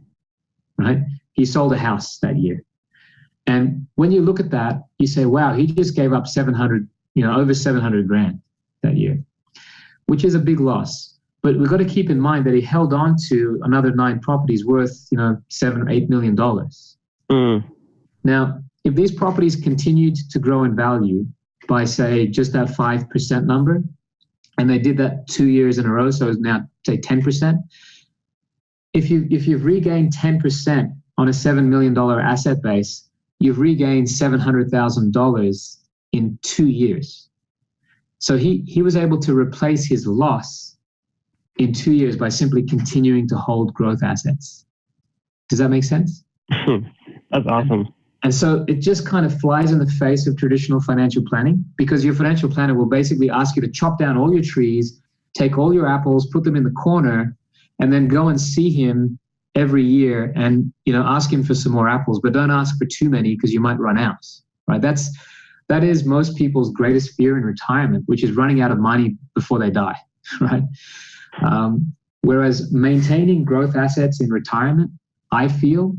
right? He sold a house that year. And when you look at that, you say, wow, he just gave up over 700 grand that year, which is a big loss. But we've got to keep in mind that he held on to another 9 properties worth, $7 or $8 million. Now, if these properties continued to grow in value by, say, just that 5% number, and they did that 2 years in a row, so now say 10%, if you've regained 10% on a $7 million asset base, you've regained $700,000 in 2 years. So he was able to replace his loss in 2 years by simply continuing to hold growth assets. Does that make sense? That's awesome. And so it just kind of flies in the face of traditional financial planning, because your financial planner will basically ask you to chop down all your trees, take all your apples, put them in the corner, and then go and see him every year and ask him for some more apples, but don't ask for too many because you might run out. Right? That is most people's greatest fear in retirement, which is running out of money before they die. Right? Whereas maintaining growth assets in retirement, I feel,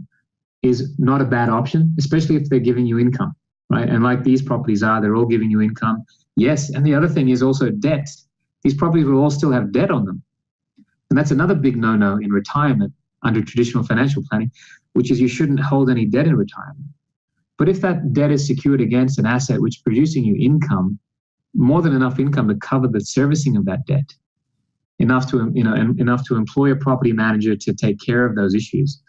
is not a bad option, especially if they're giving you income, right? And like these properties are, they're all giving you income. Yes, and the other thing is also debt. These properties will all still have debt on them. And that's another big no-no in retirement under traditional financial planning, which is you shouldn't hold any debt in retirement. But if that debt is secured against an asset which is producing you income, more than enough income to cover the servicing of that debt, enough to employ a property manager to take care of those issues,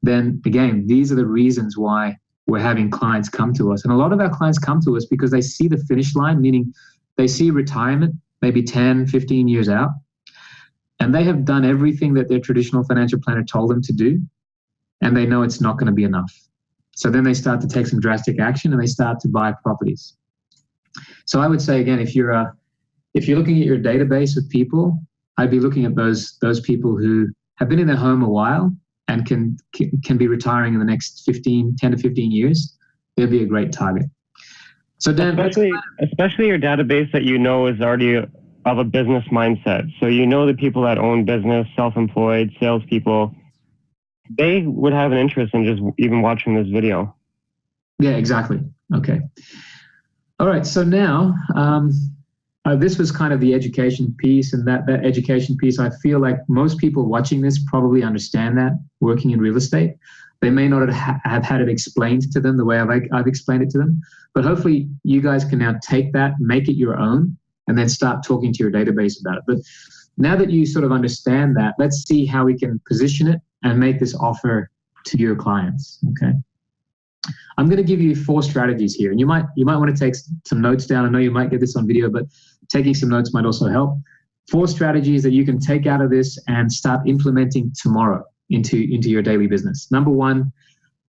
then again, these are the reasons why we're having clients come to us. And a lot of our clients come to us because they see the finish line, meaning they see retirement maybe 10, 15 years out, and they have done everything that their traditional financial planner told them to do, and they know it's not going to be enough. So then they start to take some drastic action and they start to buy properties. So I would say, again, if you're looking at your database of people, I'd be looking at those people who have been in their home a while and can be retiring in the next 10 to 15 years. They'd be a great target. So Dan, especially your database that is already of a business mindset. So the people that own business, self-employed, salespeople, they would have an interest in just even watching this video. Yeah, exactly. Okay. All right. So now, this was kind of the education piece, and that education piece, I feel like most people watching this probably understand that, working in real estate. They may not have had it explained to them the way I've explained it to them, but hopefully you guys can now take that, make it your own, and then start talking to your database about it. But now that you sort of understand that, let's see how we can position it and make this offer to your clients. Okay. I'm going to give you 4 strategies here, and you might want to take some notes down. I know you might get this on video, but taking some notes might also help. 4 strategies that you can take out of this and start implementing tomorrow into your daily business. Number 1,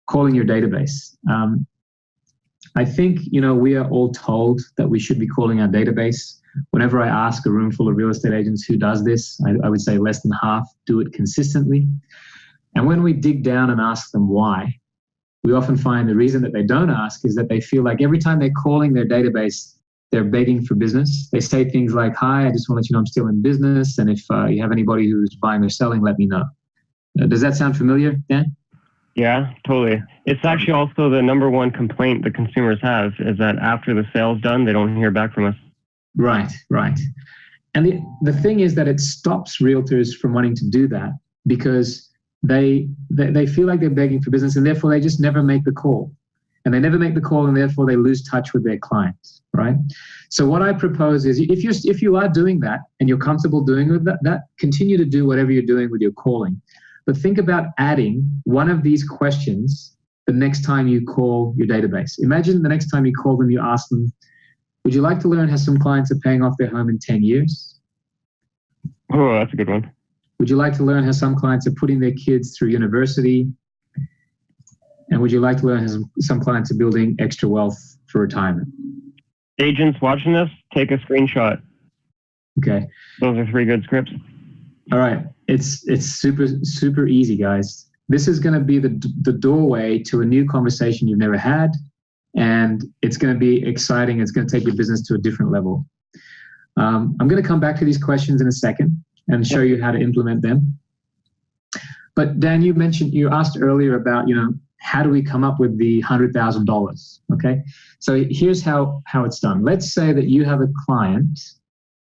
calling your database. I think, we are all told that we should be calling our database. Whenever I ask a room full of real estate agents who does this, I would say less than half do it consistently. And when we dig down and ask them why, we often find the reason that they don't ask is that they feel like every time they're calling their database, they're begging for business. They say things like, hi, I just want to let you know I'm still in business, and if you have anybody who's buying or selling, let me know. Does that sound familiar, Dan? Yeah, totally. It's actually also the number 1 complaint the consumers have, is that after the sale's done, they don't hear back from us. Right. And the thing is that it stops realtors from wanting to do that because they feel like they're begging for business, and therefore they just never make the call. And they never make the call, and therefore they lose touch with their clients, right? So what I propose is if you are doing that and you're comfortable doing that, continue to do whatever you're doing with your calling. But think about adding one of these questions the next time you call your database. Imagine the next time you call them, you ask them, would you like to learn how some clients are paying off their home in 10 years? Oh, that's a good one. Would you like to learn how some clients are putting their kids through university? And would you like to learn how some clients are building extra wealth for retirement? Agents watching this, take a screenshot. Okay. Those are 3 good scripts. All right. It's super easy, guys. This is going to be the doorway to a new conversation you've never had, and it's going to be exciting. It's going to take your business to a different level. I'm going to come back to these questions in a second and show you how to implement them. But Dan, you asked earlier about, how do we come up with the $100,000? Okay. So here's how it's done. Let's say that you have a client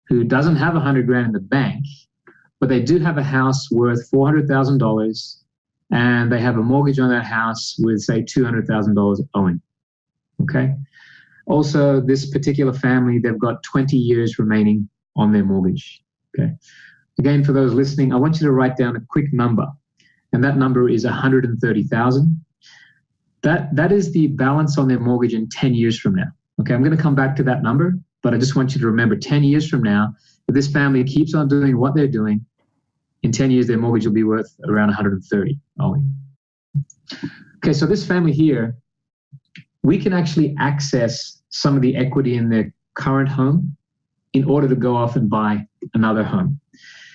who doesn't have $100,000 in the bank, but they do have a house worth $400,000, and they have a mortgage on that house with, say, $200,000 owing. Okay. Also, this particular family, they've got 20 years remaining on their mortgage. Okay. Again, for those listening, I want you to write down a quick number, and that number is $130,000. That is the balance on their mortgage in 10 years from now. Okay. I'm going to come back to that number, but I just want you to remember 10 years from now, if this family keeps on doing what they're doing, in 10 years, their mortgage will be worth around 130 only. Okay, so this family here, we can actually access some of the equity in their current home in order to go off and buy another home.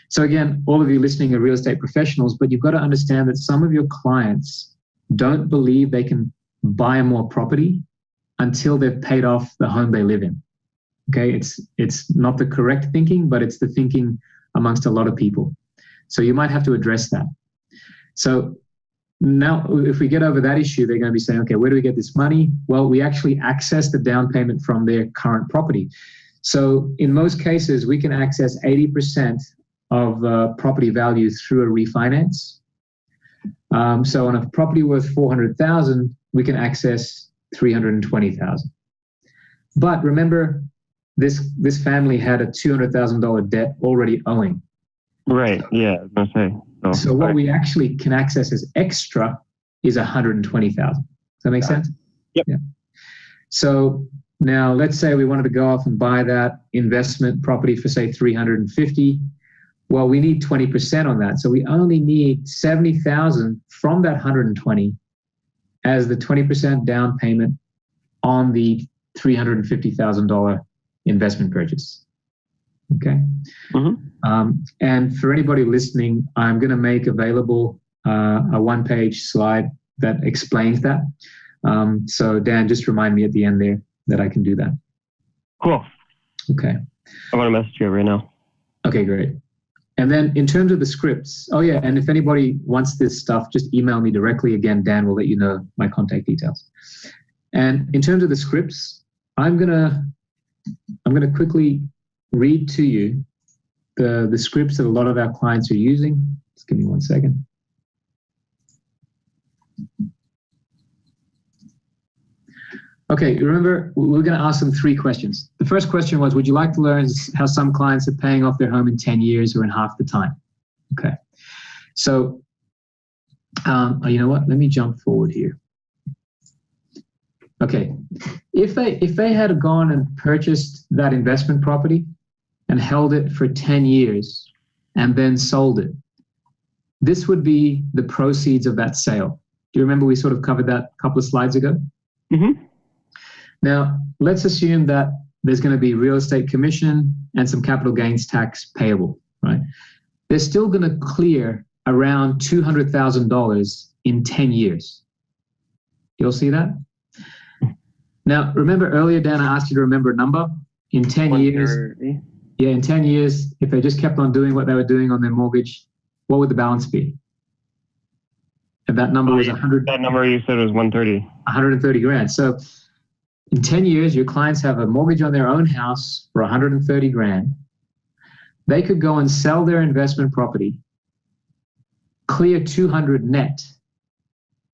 So again, all of you listening are real estate professionals, but you've got to understand that some of your clients don't believe they can buy more property until they've paid off the home they live in. Okay, it's not the correct thinking, but it's the thinking amongst a lot of people. So you might have to address that. So now if we get over that issue, they're going to be saying, okay, where do we get this money? Well, we actually access the down payment from their current property. So in most cases, we can access 80% of property value through a refinance. So on a property worth $400,000, we can access $320,000. But remember, this family had a $200,000 debt already owing. Right. Yeah. I was gonna say. So what we actually can access as extra is $120,000. Does that make sense? Yep. Yeah. So now let's say we wanted to go off and buy that investment property for, say, $350,000. Well, we need 20% on that. So we only need $70,000 from that $120,000 as the 20% down payment on the $350,000 investment purchase. Okay. Mm-hmm. And for anybody listening, I'm going to make available a one-page slide that explains that. So Dan, just remind me at the end there that I can do that. Cool. Okay. I want to message you right now. Okay, great. And then in terms of the scripts, and if anybody wants this stuff, just email me directly. Again, Dan will let you know my contact details. And in terms of the scripts, I'm gonna quickly read to you the scripts that a lot of our clients are using. Just give me 1 second. Okay, remember, we're going to ask them 3 questions. The first question was, would you like to learn how some clients are paying off their home in 10 years or in half the time? Okay. So, you know what? Let me jump forward here. Okay. If they had gone and purchased that investment property and held it for 10 years and then sold it, this would be the proceeds of that sale. Do you remember we sort of covered that a couple of slides ago? Mm-hmm. Now, let's assume that there's going to be real estate commission and some capital gains tax payable, right? They're still going to clear around $200,000 in 10 years. You'll see that? Now, remember earlier, Dan, I asked you to remember a number. In 10 years, in 10 years, if they just kept on doing what they were doing on their mortgage, what would the balance be? And that number was 100. That number you said was 130. 130 grand. So in 10 years, your clients have a mortgage on their own house for 130 grand. They could go and sell their investment property, clear 200 net,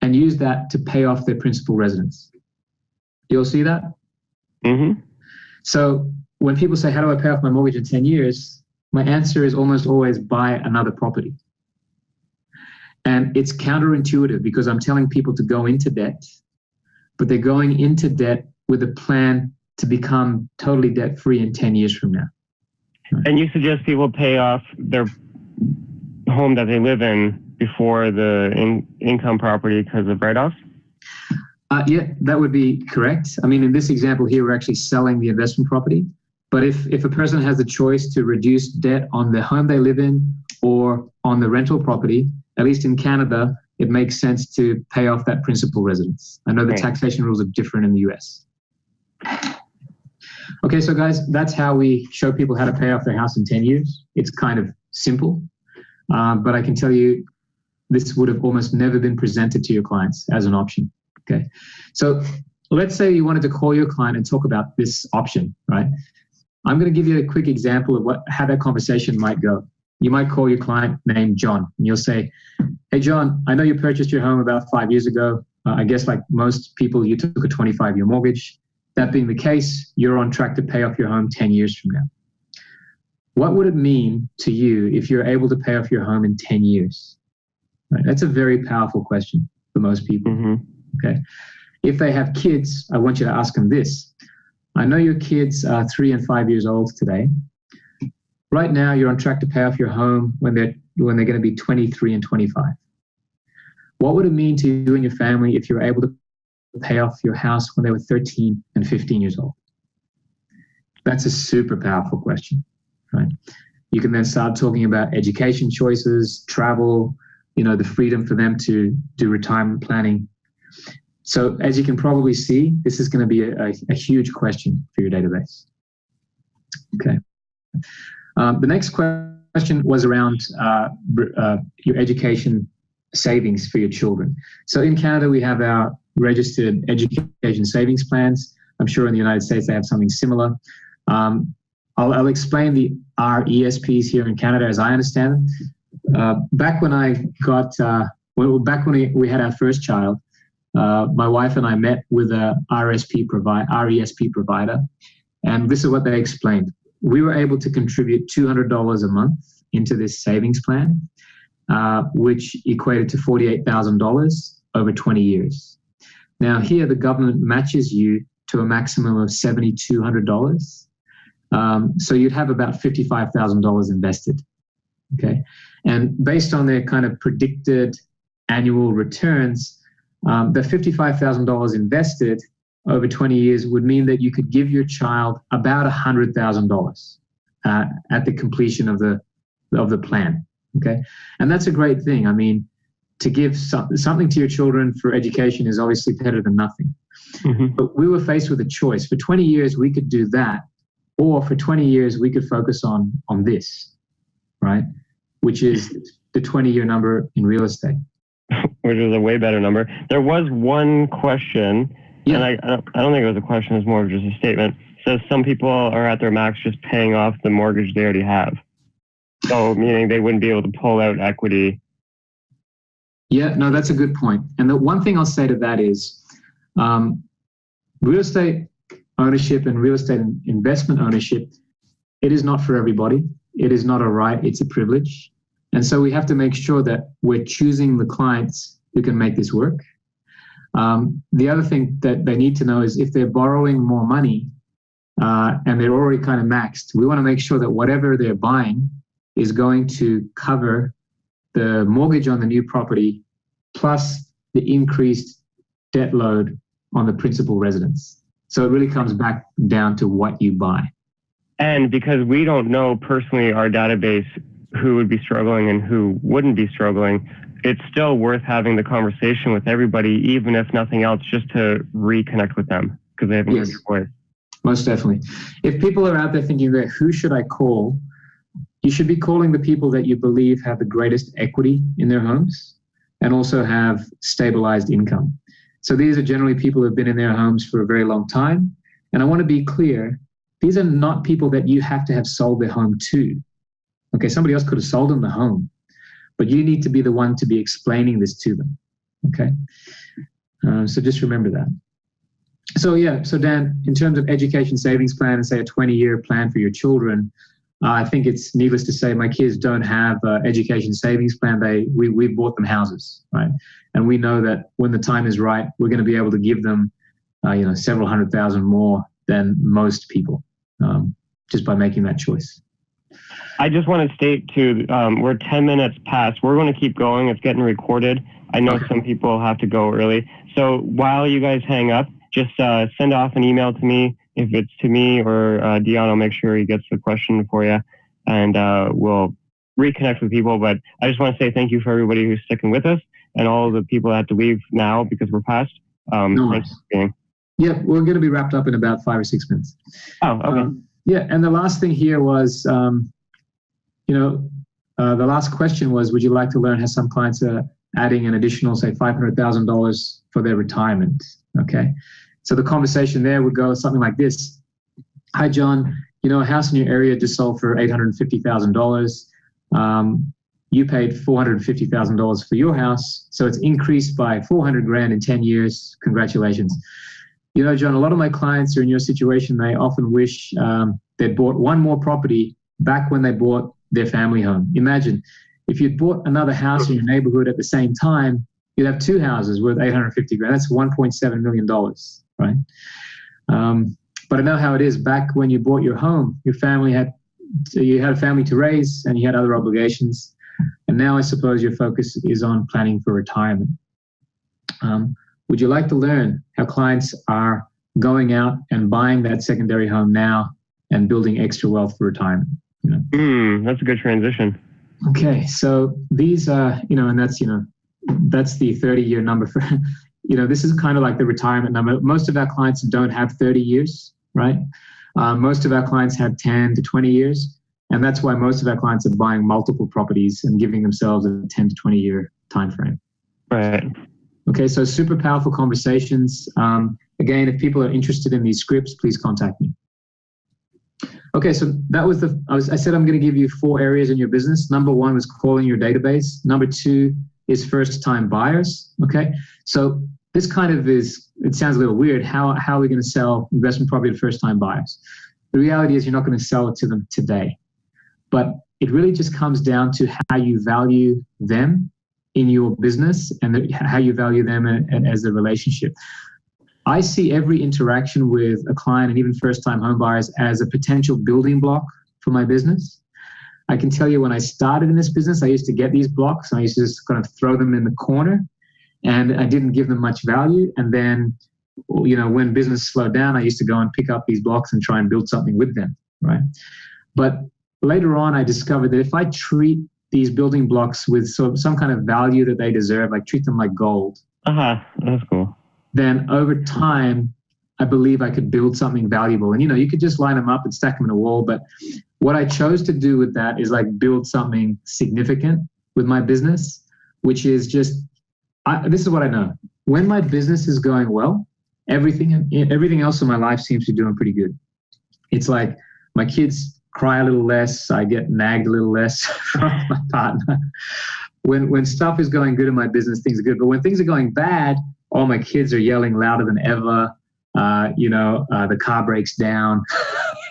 and use that to pay off their principal residence. You'll see that? Mm-hmm. So when people say, how do I pay off my mortgage in 10 years? My answer is almost always buy another property. And it's counterintuitive because I'm telling people to go into debt, but they're going into debt with a plan to become totally debt-free in 10 years from now. And you suggest people pay off their home that they live in before the income property because of write-offs? Yeah, that would be correct. I mean, in this example here, we're actually selling the investment property. But if a person has the choice to reduce debt on the home they live in or on the rental property, at least in Canada, it makes sense to pay off that principal residence. I know the taxation rules are different in the US. Okay, so guys, that's how we show people how to pay off their house in 10 years. It's kind of simple, but I can tell you this would have almost never been presented to your clients as an option. Okay, so let's say you wanted to call your client and talk about this option, right? I'm going to give you a quick example of how that conversation might go. You might call your client named John, and you'll say, hey, John, I know you purchased your home about 5 years ago. I guess like most people, you took a 25-year mortgage. That being the case, you're on track to pay off your home 10 years from now. What would it mean to you if you're able to pay off your home in 10 years? Right? That's a very powerful question for most people. Mm-hmm. Okay. If they have kids, I want you to ask them this. I know your kids are 3 and 5 years old today. Right now, you're on track to pay off your home when they're going to be 23 and 25. What would it mean to you and your family if you were able to pay off your house when they were 13 and 15 years old? That's a super powerful question, right? You can then start talking about education choices, travel, the freedom for them to do retirement planning. So as you can probably see, this is going to be a huge question for your database. Okay. The next question was around your education savings for your children. So in Canada, we have our registered education savings plans. I'm sure in the United States, they have something similar. I'll explain the RESPs here in Canada as I understand them. Back when we had our first child, my wife and I met with a RESP provider, and this is what they explained. We were able to contribute $200 a month into this savings plan, which equated to $48,000 over 20 years. Now here, the government matches you to a maximum of $7,200. So you'd have about $55,000 invested. Okay. And based on their kind of predicted annual returns, the $55,000 invested over 20 years would mean that you could give your child about $100,000 at the completion of the plan. Okay. And that's a great thing. I mean, to give something to your children for education is obviously better than nothing. Mm-hmm. But we were faced with a choice. For 20 years, we could do that, or for 20 years, we could focus on this, right? Which is the 20-year number in real estate. Which is a way better number. There was one question, and I don't think it was a question, it's more of just a statement. It says some people are at their max just paying off the mortgage they already have. So meaning they wouldn't be able to pull out equity. Yeah, no, that's a good point. And the one thing I'll say to that is real estate ownership and real estate investment ownership, it is not for everybody. It is not a right, it's a privilege. And so we have to make sure that we're choosing the clients who can make this work. The other thing that they need to know is if they're borrowing more money and they're already kind of maxed, we want to make sure that whatever they're buying is going to cover the mortgage on the new property plus the increased debt load on the principal residence. So it really comes back down to what you buy. And because we don't know personally our database who would be struggling and who wouldn't be struggling, it's still worth having the conversation with everybody, even if nothing else, just to reconnect with them because they haven't heard your voice. Most definitely. If people are out there thinking, who should I call? You should be calling the people that you believe have the greatest equity in their homes and also have stabilized income. So these are generally people who have been in their homes for a very long time. And I want to be clear, these are not people that you have to have sold their home to. Okay, somebody else could have sold them the home, but you need to be the one to be explaining this to them. Okay, so just remember that. So Dan, in terms of education savings plan and say a 20-year plan for your children, I think it's needless to say my kids don't have an education savings plan. We bought them houses, right? And we know that when the time is right, we're going to be able to give them, several $100,000 more than most people just by making that choice. I just want to state too, we're 10 minutes past. We're going to keep going. It's getting recorded. I know some people have to go early. So while you guys hang up, just send off an email to me. If it's to me or Dion, I'll make sure he gets the question for you, and we'll reconnect with people. But I just want to say thank you for everybody who's sticking with us, and all the people that had to leave now because we're past. No Thanks worries. for being. Yeah, we're going to be wrapped up in about 5 or 6 minutes. Oh, okay. Yeah, and the last thing here was, the last question was, would you like to learn how some clients are adding an additional, say, $500,000 for their retirement? Okay, so the conversation there would go something like this. Hi, John. A house in your area just sold for $850,000. You paid $450,000 for your house, so it's increased by $400,000 in 10 years. Congratulations. John, a lot of my clients are in your situation. They often wish they'd bought one more property back when they bought their family home. Imagine if you'd bought another house in your neighborhood at the same time, you'd have two houses worth $850,000. That's $1.7 million, right? But I know how it is. Back when you bought your home, you had a family to raise and you had other obligations. And now I suppose your focus is on planning for retirement. Would you like to learn how clients are going out and buying that secondary home now and building extra wealth for retirement? That's a good transition. Okay, so these are, and that's the 30-year number for, this is kind of like the retirement number. Most of our clients don't have 30 years, right? Most of our clients have 10 to 20 years. And that's why most of our clients are buying multiple properties and giving themselves a 10 to 20 year time frame. Right. Okay, so super powerful conversations. Again, if people are interested in these scripts, please contact me. Okay, so that was I said I'm going to give you 4 areas in your business. Number 1 was calling your database. Number 2 is first-time buyers. Okay, so this kind of it sounds a little weird. How are we going to sell investment property to first-time buyers? The reality is you're not going to sell it to them today. But it really just comes down to how you value them in your business and how you value them as a relationship. I see every interaction with a client and even first-time home buyers as a potential building block for my business. I can tell you when I started in this business, I used to get these blocks and I used to just kind of throw them in the corner and I didn't give them much value. And then, when business slowed down, I used to go and pick up these blocks and try and build something with them, right? But later on, I discovered that if I treat these building blocks with some kind of value that they deserve, like treat them like gold. That's cool. Then over time, I believe I could build something valuable. And, you could just line them up and stack them in a wall. But what I chose to do with that is like build something significant with my business, which is just, this is what I know. When my business is going well, everything else in my life seems to be doing pretty good. It's like my kids cry a little less. I get nagged a little less from my partner. When stuff is going good in my business, things are good. But when things are going bad, all my kids are yelling louder than ever. The car breaks down.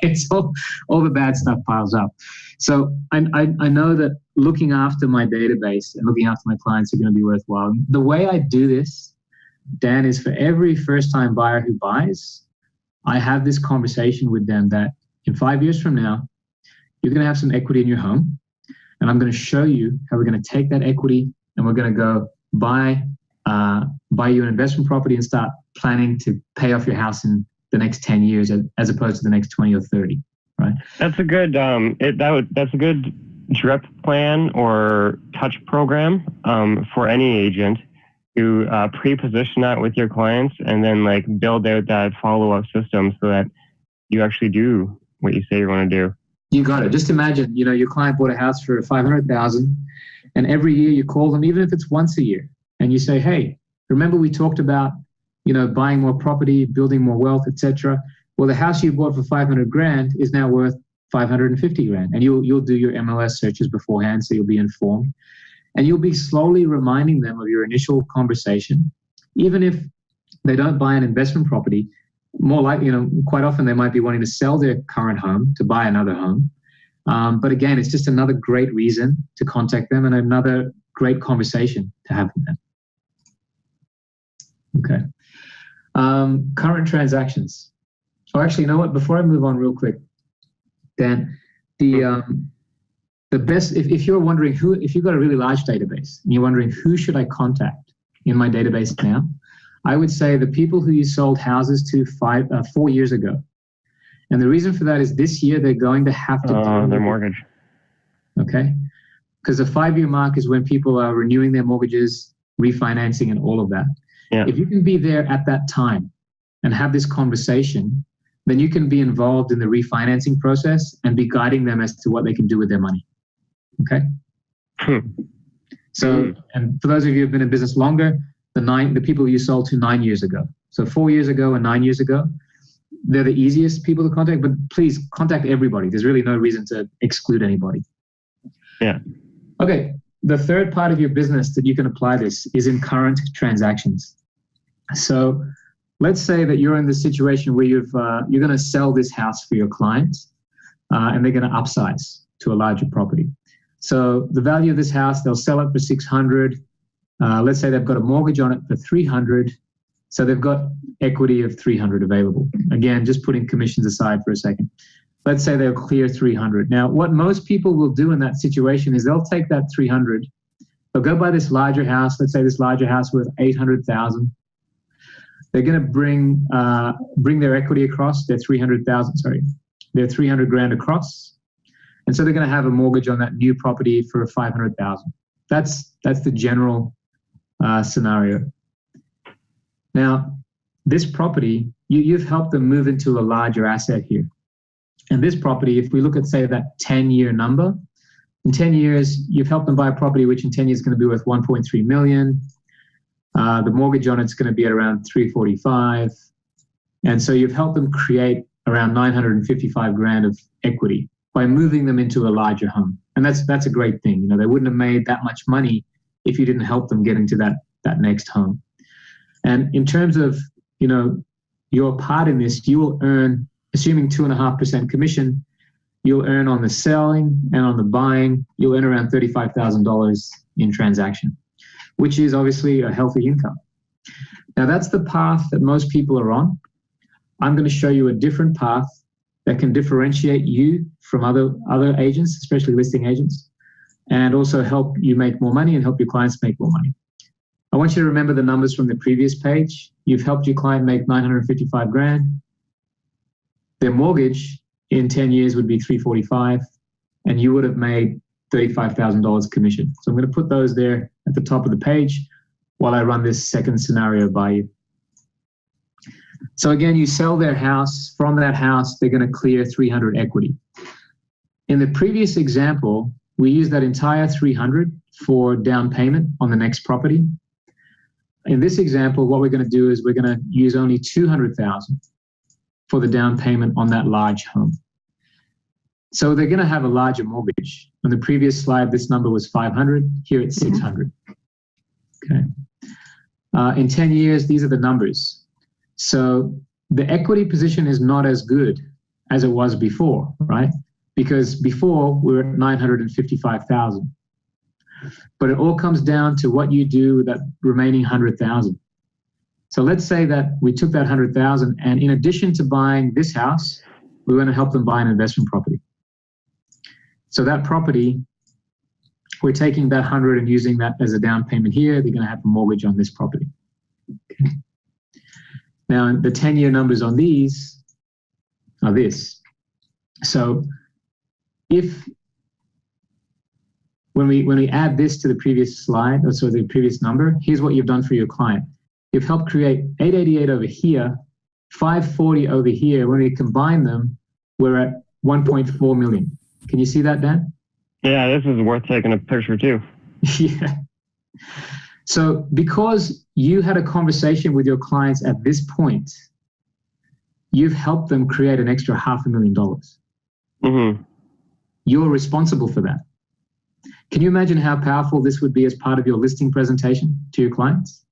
It's all the bad stuff piles up. So I know that looking after my database and looking after my clients are going to be worthwhile. The way I do this, Dan, is for every first-time buyer who buys, I have this conversation with them that in 5 years from now, you're going to have some equity in your home, and I'm going to show you how we're going to take that equity and we're going to go buy you an investment property and start planning to pay off your house in the next 10 years as opposed to the next 20 or 30, right? That's a good that's a good drip plan or touch program for any agent to pre-position that with your clients and then like build out that follow-up system so that you actually do what you say you want to do. You got it. Just imagine, your client bought a house for $500,000 and every year you call them, even if it's once a year, and you say, hey, remember we talked about, buying more property, building more wealth, etc. Well, the house you bought for $500,000 is now worth $550,000, and you'll do your MLS searches beforehand, so you'll be informed, and you'll be slowly reminding them of your initial conversation. Even if they don't buy an investment property, more likely, quite often they might be wanting to sell their current home to buy another home. But again, it's just another great reason to contact them and another great conversation to have with them. Okay. Current transactions. Oh, actually, you know what? Before I move on real quick, Dan, the best, if you're wondering if you've got a really large database and you're wondering who should I contact in my database now, I would say the people who you sold houses to 4 years ago. And the reason for that is this year they're going to have to do their mortgage. Okay. Because the 5-year mark is when people are renewing their mortgages, refinancing, and all of that. Yeah. If you can be there at that time and have this conversation, then you can be involved in the refinancing process and be guiding them as to what they can do with their money. Okay. So, and for those of you who've been in business longer, the people you sold to 9 years ago. So 4 years ago and 9 years ago, they're the easiest people to contact, but please contact everybody. There's really no reason to exclude anybody. Yeah. Okay. The third part of your business that you can apply this is in current transactions. So let's say that you're in the situation where you're going to sell this house for your client, and they're going to upsize to a larger property. So the value of this house, they'll sell it for 600. Let's say they've got a mortgage on it for 300. So they've got equity of 300 available. Again, just putting commissions aside for a second. Let's say they'll clear 300. Now, what most people will do in that situation is they'll take that 300. They'll go buy this larger house. Let's say this larger house worth 800,000. They're going to bring their equity across, their 300,000, sorry, their 300 grand across. And so they're going to have a mortgage on that new property for 500,000. That's the general scenario. Now, this property, you've helped them move into a larger asset here. And this property, if we look at, say, that 10-year number, in 10 years, you've helped them buy a property which in 10 years is going to be worth 1.3 million. The mortgage on it's going to be at around 345. And so you've helped them create around 955 grand of equity by moving them into a larger home. And that's a great thing. You know, they wouldn't have made that much money if you didn't help them get into that next home. And in terms of, you know, your part in this, you will earn, assuming 2.5% commission, you'll earn on the selling and on the buying, you'll earn around $35,000 in transaction, which is obviously a healthy income. Now, that's the path that most people are on. I'm going to show you a different path that can differentiate you from other agents, especially listing agents, and also help you make more money and help your clients make more money. I want you to remember the numbers from the previous page. You've helped your client make 955 grand. Their mortgage in 10 years would be 345, and you would have made $35,000 commission. So I'm going to put those there at the top of the page while I run this second scenario by you. So again, you sell their house. From that house, they're going to clear 300 equity. In the previous example, we used that entire 300 for down payment on the next property. In this example, what we're going to do is we're going to use only 200,000 for the down payment on that large home. So they're going to have a larger mortgage. On the previous slide, this number was 500. Here it's 600. Okay. In 10 years, these are the numbers. So the equity position is not as good as it was before, right? Because before we were at 955,000. But it all comes down to what you do with that remaining 100,000. So let's say that we took that 100,000, and in addition to buying this house, we want to help them buy an investment property. So that property, we're taking that 100 and using that as a down payment here. They're going to have a mortgage on this property. Okay. Now, the 10-year numbers on these are this. So when we add this to the previous slide, or so the previous number, here's what you've done for your client. You've helped create 888 over here, 540 over here. When we combine them, we're at 1.4 million. Can you see that, Dan? Yeah, this is worth taking a picture too. Yeah. So because you had a conversation with your clients at this point, you've helped them create an extra $500,000. Mm-hmm. You're responsible for that. Can you imagine how powerful this would be as part of your listing presentation to your clients?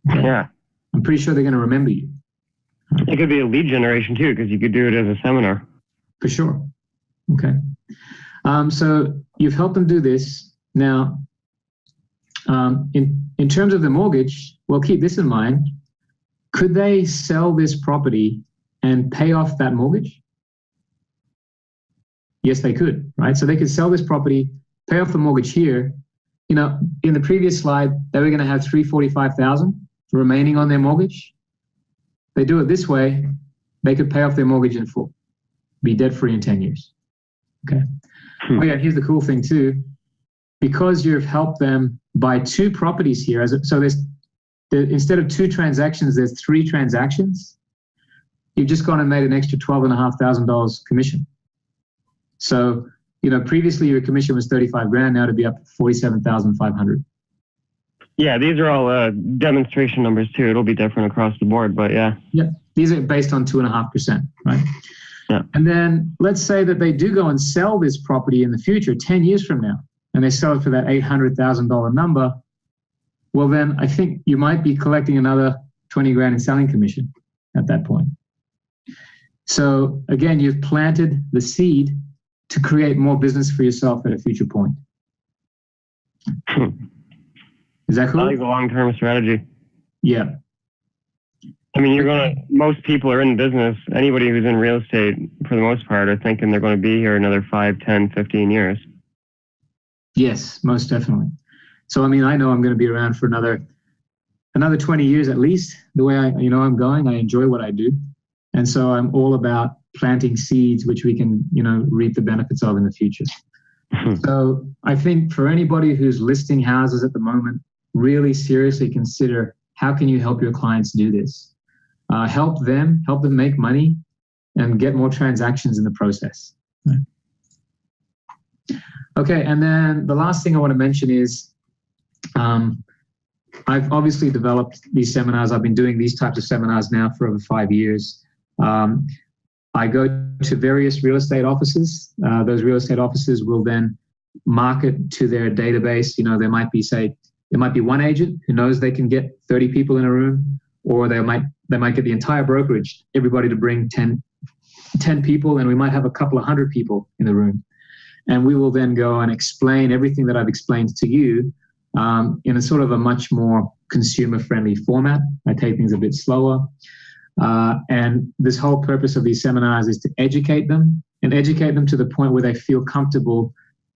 Yeah. I'm pretty sure they're going to remember you. It could be a lead generation too, because you could do it as a seminar. For sure. Okay. So you've helped them do this. Now, in terms of the mortgage, well, keep this in mind. Could they sell this property and pay off that mortgage? Yes, they could, right? So they could sell this property, pay off the mortgage here. You know, in the previous slide, they were going to have 345,000. remaining on their mortgage. They do it this way, they could pay off their mortgage in full, be debt-free in 10 years. Okay. Oh yeah, here's the cool thing too. Because you've helped them buy 2 properties here, so instead of 2 transactions, there's 3 transactions. You've just gone and made an extra $12,500 commission. So, previously your commission was 35 grand, now to be up to 47,500. Yeah, these are all demonstration numbers too. It'll be different across the board, but yeah. Yeah, these are based on 2.5%, right? Yeah. And then let's say that they do go and sell this property in the future, 10 years from now, and they sell it for that $800,000 number. Well, then I think you might be collecting another 20 grand in selling commission at that point. So again, you've planted the seed to create more business for yourself at a future point. Is that cool? I like the long-term strategy. Yeah. I mean, most people are in business. Anybody who's in real estate, for the most part, are thinking they're going to be here another 5, 10, 15 years. Yes, most definitely. So, I mean, I know I'm going to be around for another 20 years at least. The way I'm going, I enjoy what I do. And so I'm all about planting seeds, which we can, reap the benefits of in the future. So I think for anybody who's listing houses at the moment, really seriously consider, how can you help your clients do this? Help them make money and get more transactions in the process. Right. Okay, and then the last thing I want to mention is I've obviously developed these seminars. I've been doing these types of seminars now for over 5 years. I go to various real estate offices. Those real estate offices will then market to their database. There might be one agent who knows they can get 30 people in a room, or they might get the entire brokerage, everybody to bring 10 people, and we might have a couple of 100 people in the room. And we will then go and explain everything that I've explained to you in a sort of a much more consumer-friendly format. I take things a bit slower. And this whole purpose of these seminars is to educate them to the point where they feel comfortable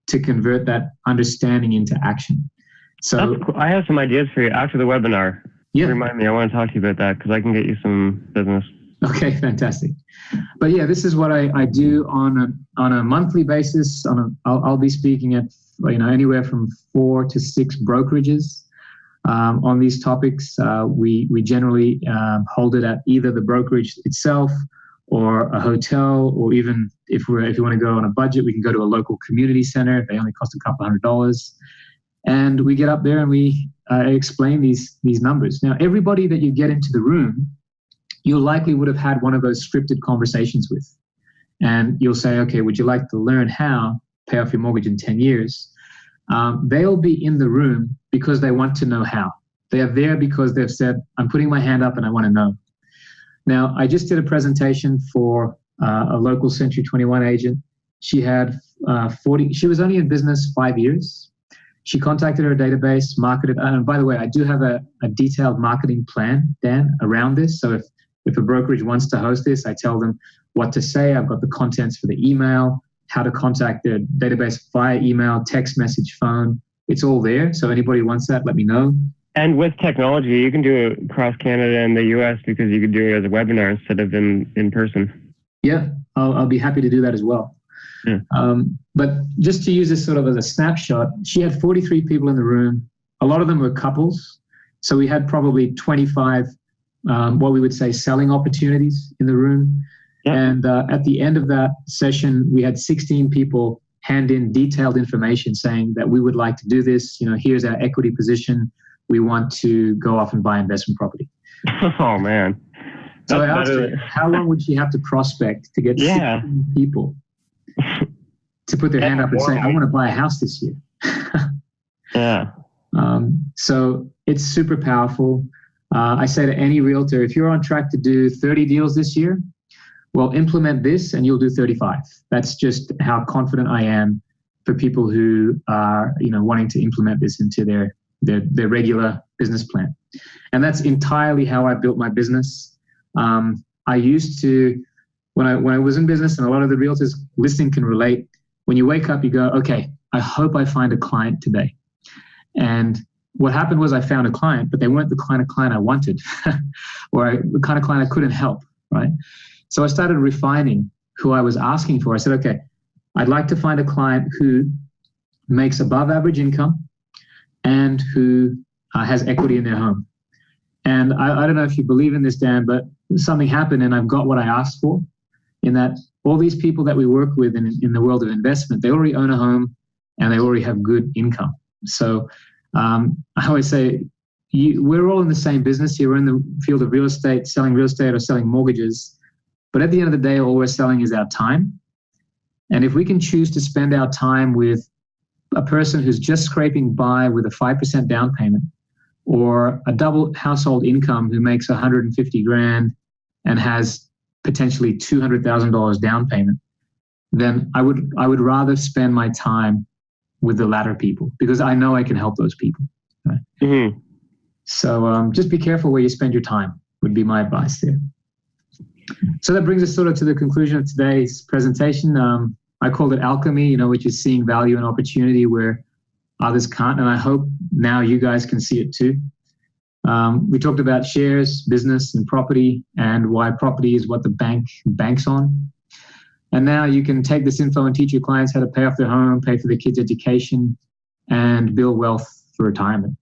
to convert that understanding into action. So cool. I have some ideas for you after the webinar. Yeah. Remind me, I want to talk to you about that because I can get you some business. Okay, fantastic. But yeah, this is what I do on a monthly basis. I'll be speaking at anywhere from 4 to 6 brokerages on these topics. We generally hold it at either the brokerage itself or a hotel, or even if you want to go on a budget, we can go to a local community center. They only cost a couple $100. And we get up there and we explain these numbers. Now, everybody that you get into the room, you likely would have had one of those scripted conversations with. And you'll say, okay, would you like to learn how to pay off your mortgage in 10 years? They'll be in the room because they want to know how. They are there because they've said, I'm putting my hand up and I want to know. Now, I just did a presentation for a local Century 21 agent. She had she was only in business 5 years. She contacted her database, marketed, and by the way, I do have a detailed marketing plan, Dan, around this. So if a brokerage wants to host this, I tell them what to say. I've got the contents for the email, how to contact their database via email, text message, phone. It's all there. So anybody wants that, let me know. And with technology, you can do it across Canada and the US because you could do it as a webinar instead of in person. Yeah, I'll be happy to do that as well. Yeah. But just to use this sort of as a snapshot, she had 43 people in the room. A lot of them were couples. So we had probably 25, what we would say, selling opportunities in the room. Yeah. And at the end of that session, we had 16 people hand in detailed information saying that we would like to do this. Here's our equity position. We want to go off and buy investment property. Oh, man. So I asked her, how long would she have to prospect to get 16 people to put their hand up and say, I want to buy a house this year? Yeah. So it's super powerful. I say to any realtor, if you're on track to do 30 deals this year, well, implement this and you'll do 35. That's just how confident I am for people who are, wanting to implement this into their regular business plan. And that's entirely how I built my business. I used to, when I was in business, and a lot of the realtors listening can relate, when you wake up, you go, okay, I hope I find a client today. And what happened was I found a client, but they weren't the kind of client I wanted, or the kind of client I couldn't help, right? So I started refining who I was asking for. I said, okay, I'd like to find a client who makes above average income and who has equity in their home. And I don't know if you believe in this, Dan, but something happened and I've got what I asked for, in that all these people that we work with in the world of investment, they already own a home and they already have good income. So I always say, we're all in the same business here. We're in the field of real estate, selling real estate or selling mortgages. But at the end of the day, all we're selling is our time. And if we can choose to spend our time with a person who's just scraping by with a 5% down payment, or a double household income who makes 150 grand and has potentially $200,000 down payment, then I would rather spend my time with the latter people, because I know I can help those people. Right? Mm-hmm. So just be careful where you spend your time would be my advice there. So that brings us sort of to the conclusion of today's presentation. I called it alchemy, which is seeing value and opportunity where others can't. And I hope now you guys can see it too. We talked about shares, business, and property, and why property is what the bank banks on. And now you can take this info and teach your clients how to pay off their home, pay for their kids' education, and build wealth for retirement.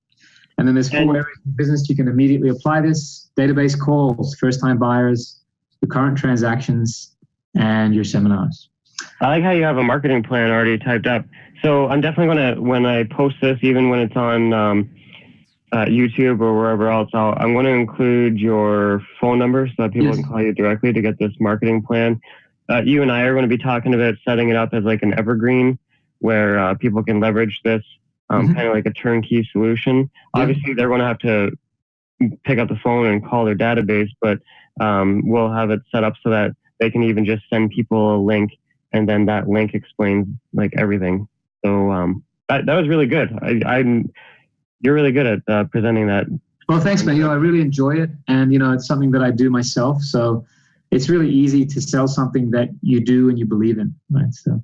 And then there's 4 areas of business you can immediately apply this: database calls, first-time buyers, the current transactions, and your seminars. I like how you have a marketing plan already typed up. So I'm definitely going to, when I post this, even when it's on YouTube or wherever else, I'm going to include your phone number so that people can call you directly to get this marketing plan. You and I are going to be talking about setting it up as like an evergreen where people can leverage this kind of like a turnkey solution. Obviously, they're going to have to pick up the phone and call their database, but we'll have it set up so that they can even just send people a link, and then that link explains like everything. So that was really good. You're really good at presenting that. Well, thanks, man. I really enjoy it, and it's something that I do myself. So it's really easy to sell something that you do and you believe in, right? So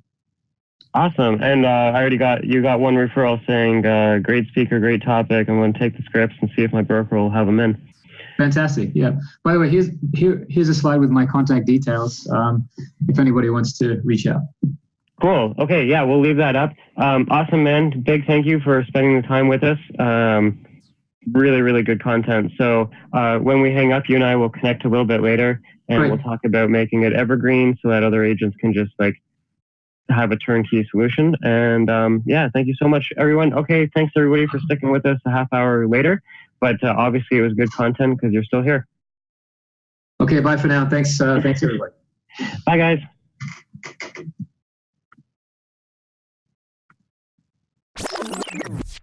awesome. And I already got one referral saying great speaker, great topic. I'm going to take the scripts and see if my broker will have them in. Fantastic. Yeah. By the way, here's a slide with my contact details. If anybody wants to reach out. Cool. Okay. Yeah, we'll leave that up. Awesome, man. Big thank you for spending the time with us. Really, really good content. So when we hang up, you and I will connect a little bit later, and we'll talk about making it evergreen so that other agents can just like have a turnkey solution. And yeah, thank you so much, everyone. Okay. Thanks everybody for sticking with us a half hour later, but obviously it was good content because you're still here. Okay. Bye for now. Thanks. Thanks everybody. Bye guys.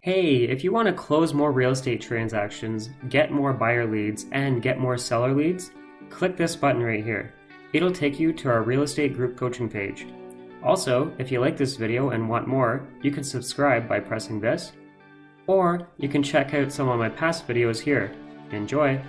Hey, if you want to close more real estate transactions, get more buyer leads, and get more seller leads, click this button right here. It'll take you to our real estate group coaching page. Also, if you like this video and want more, you can subscribe by pressing this, or you can check out some of my past videos here. Enjoy!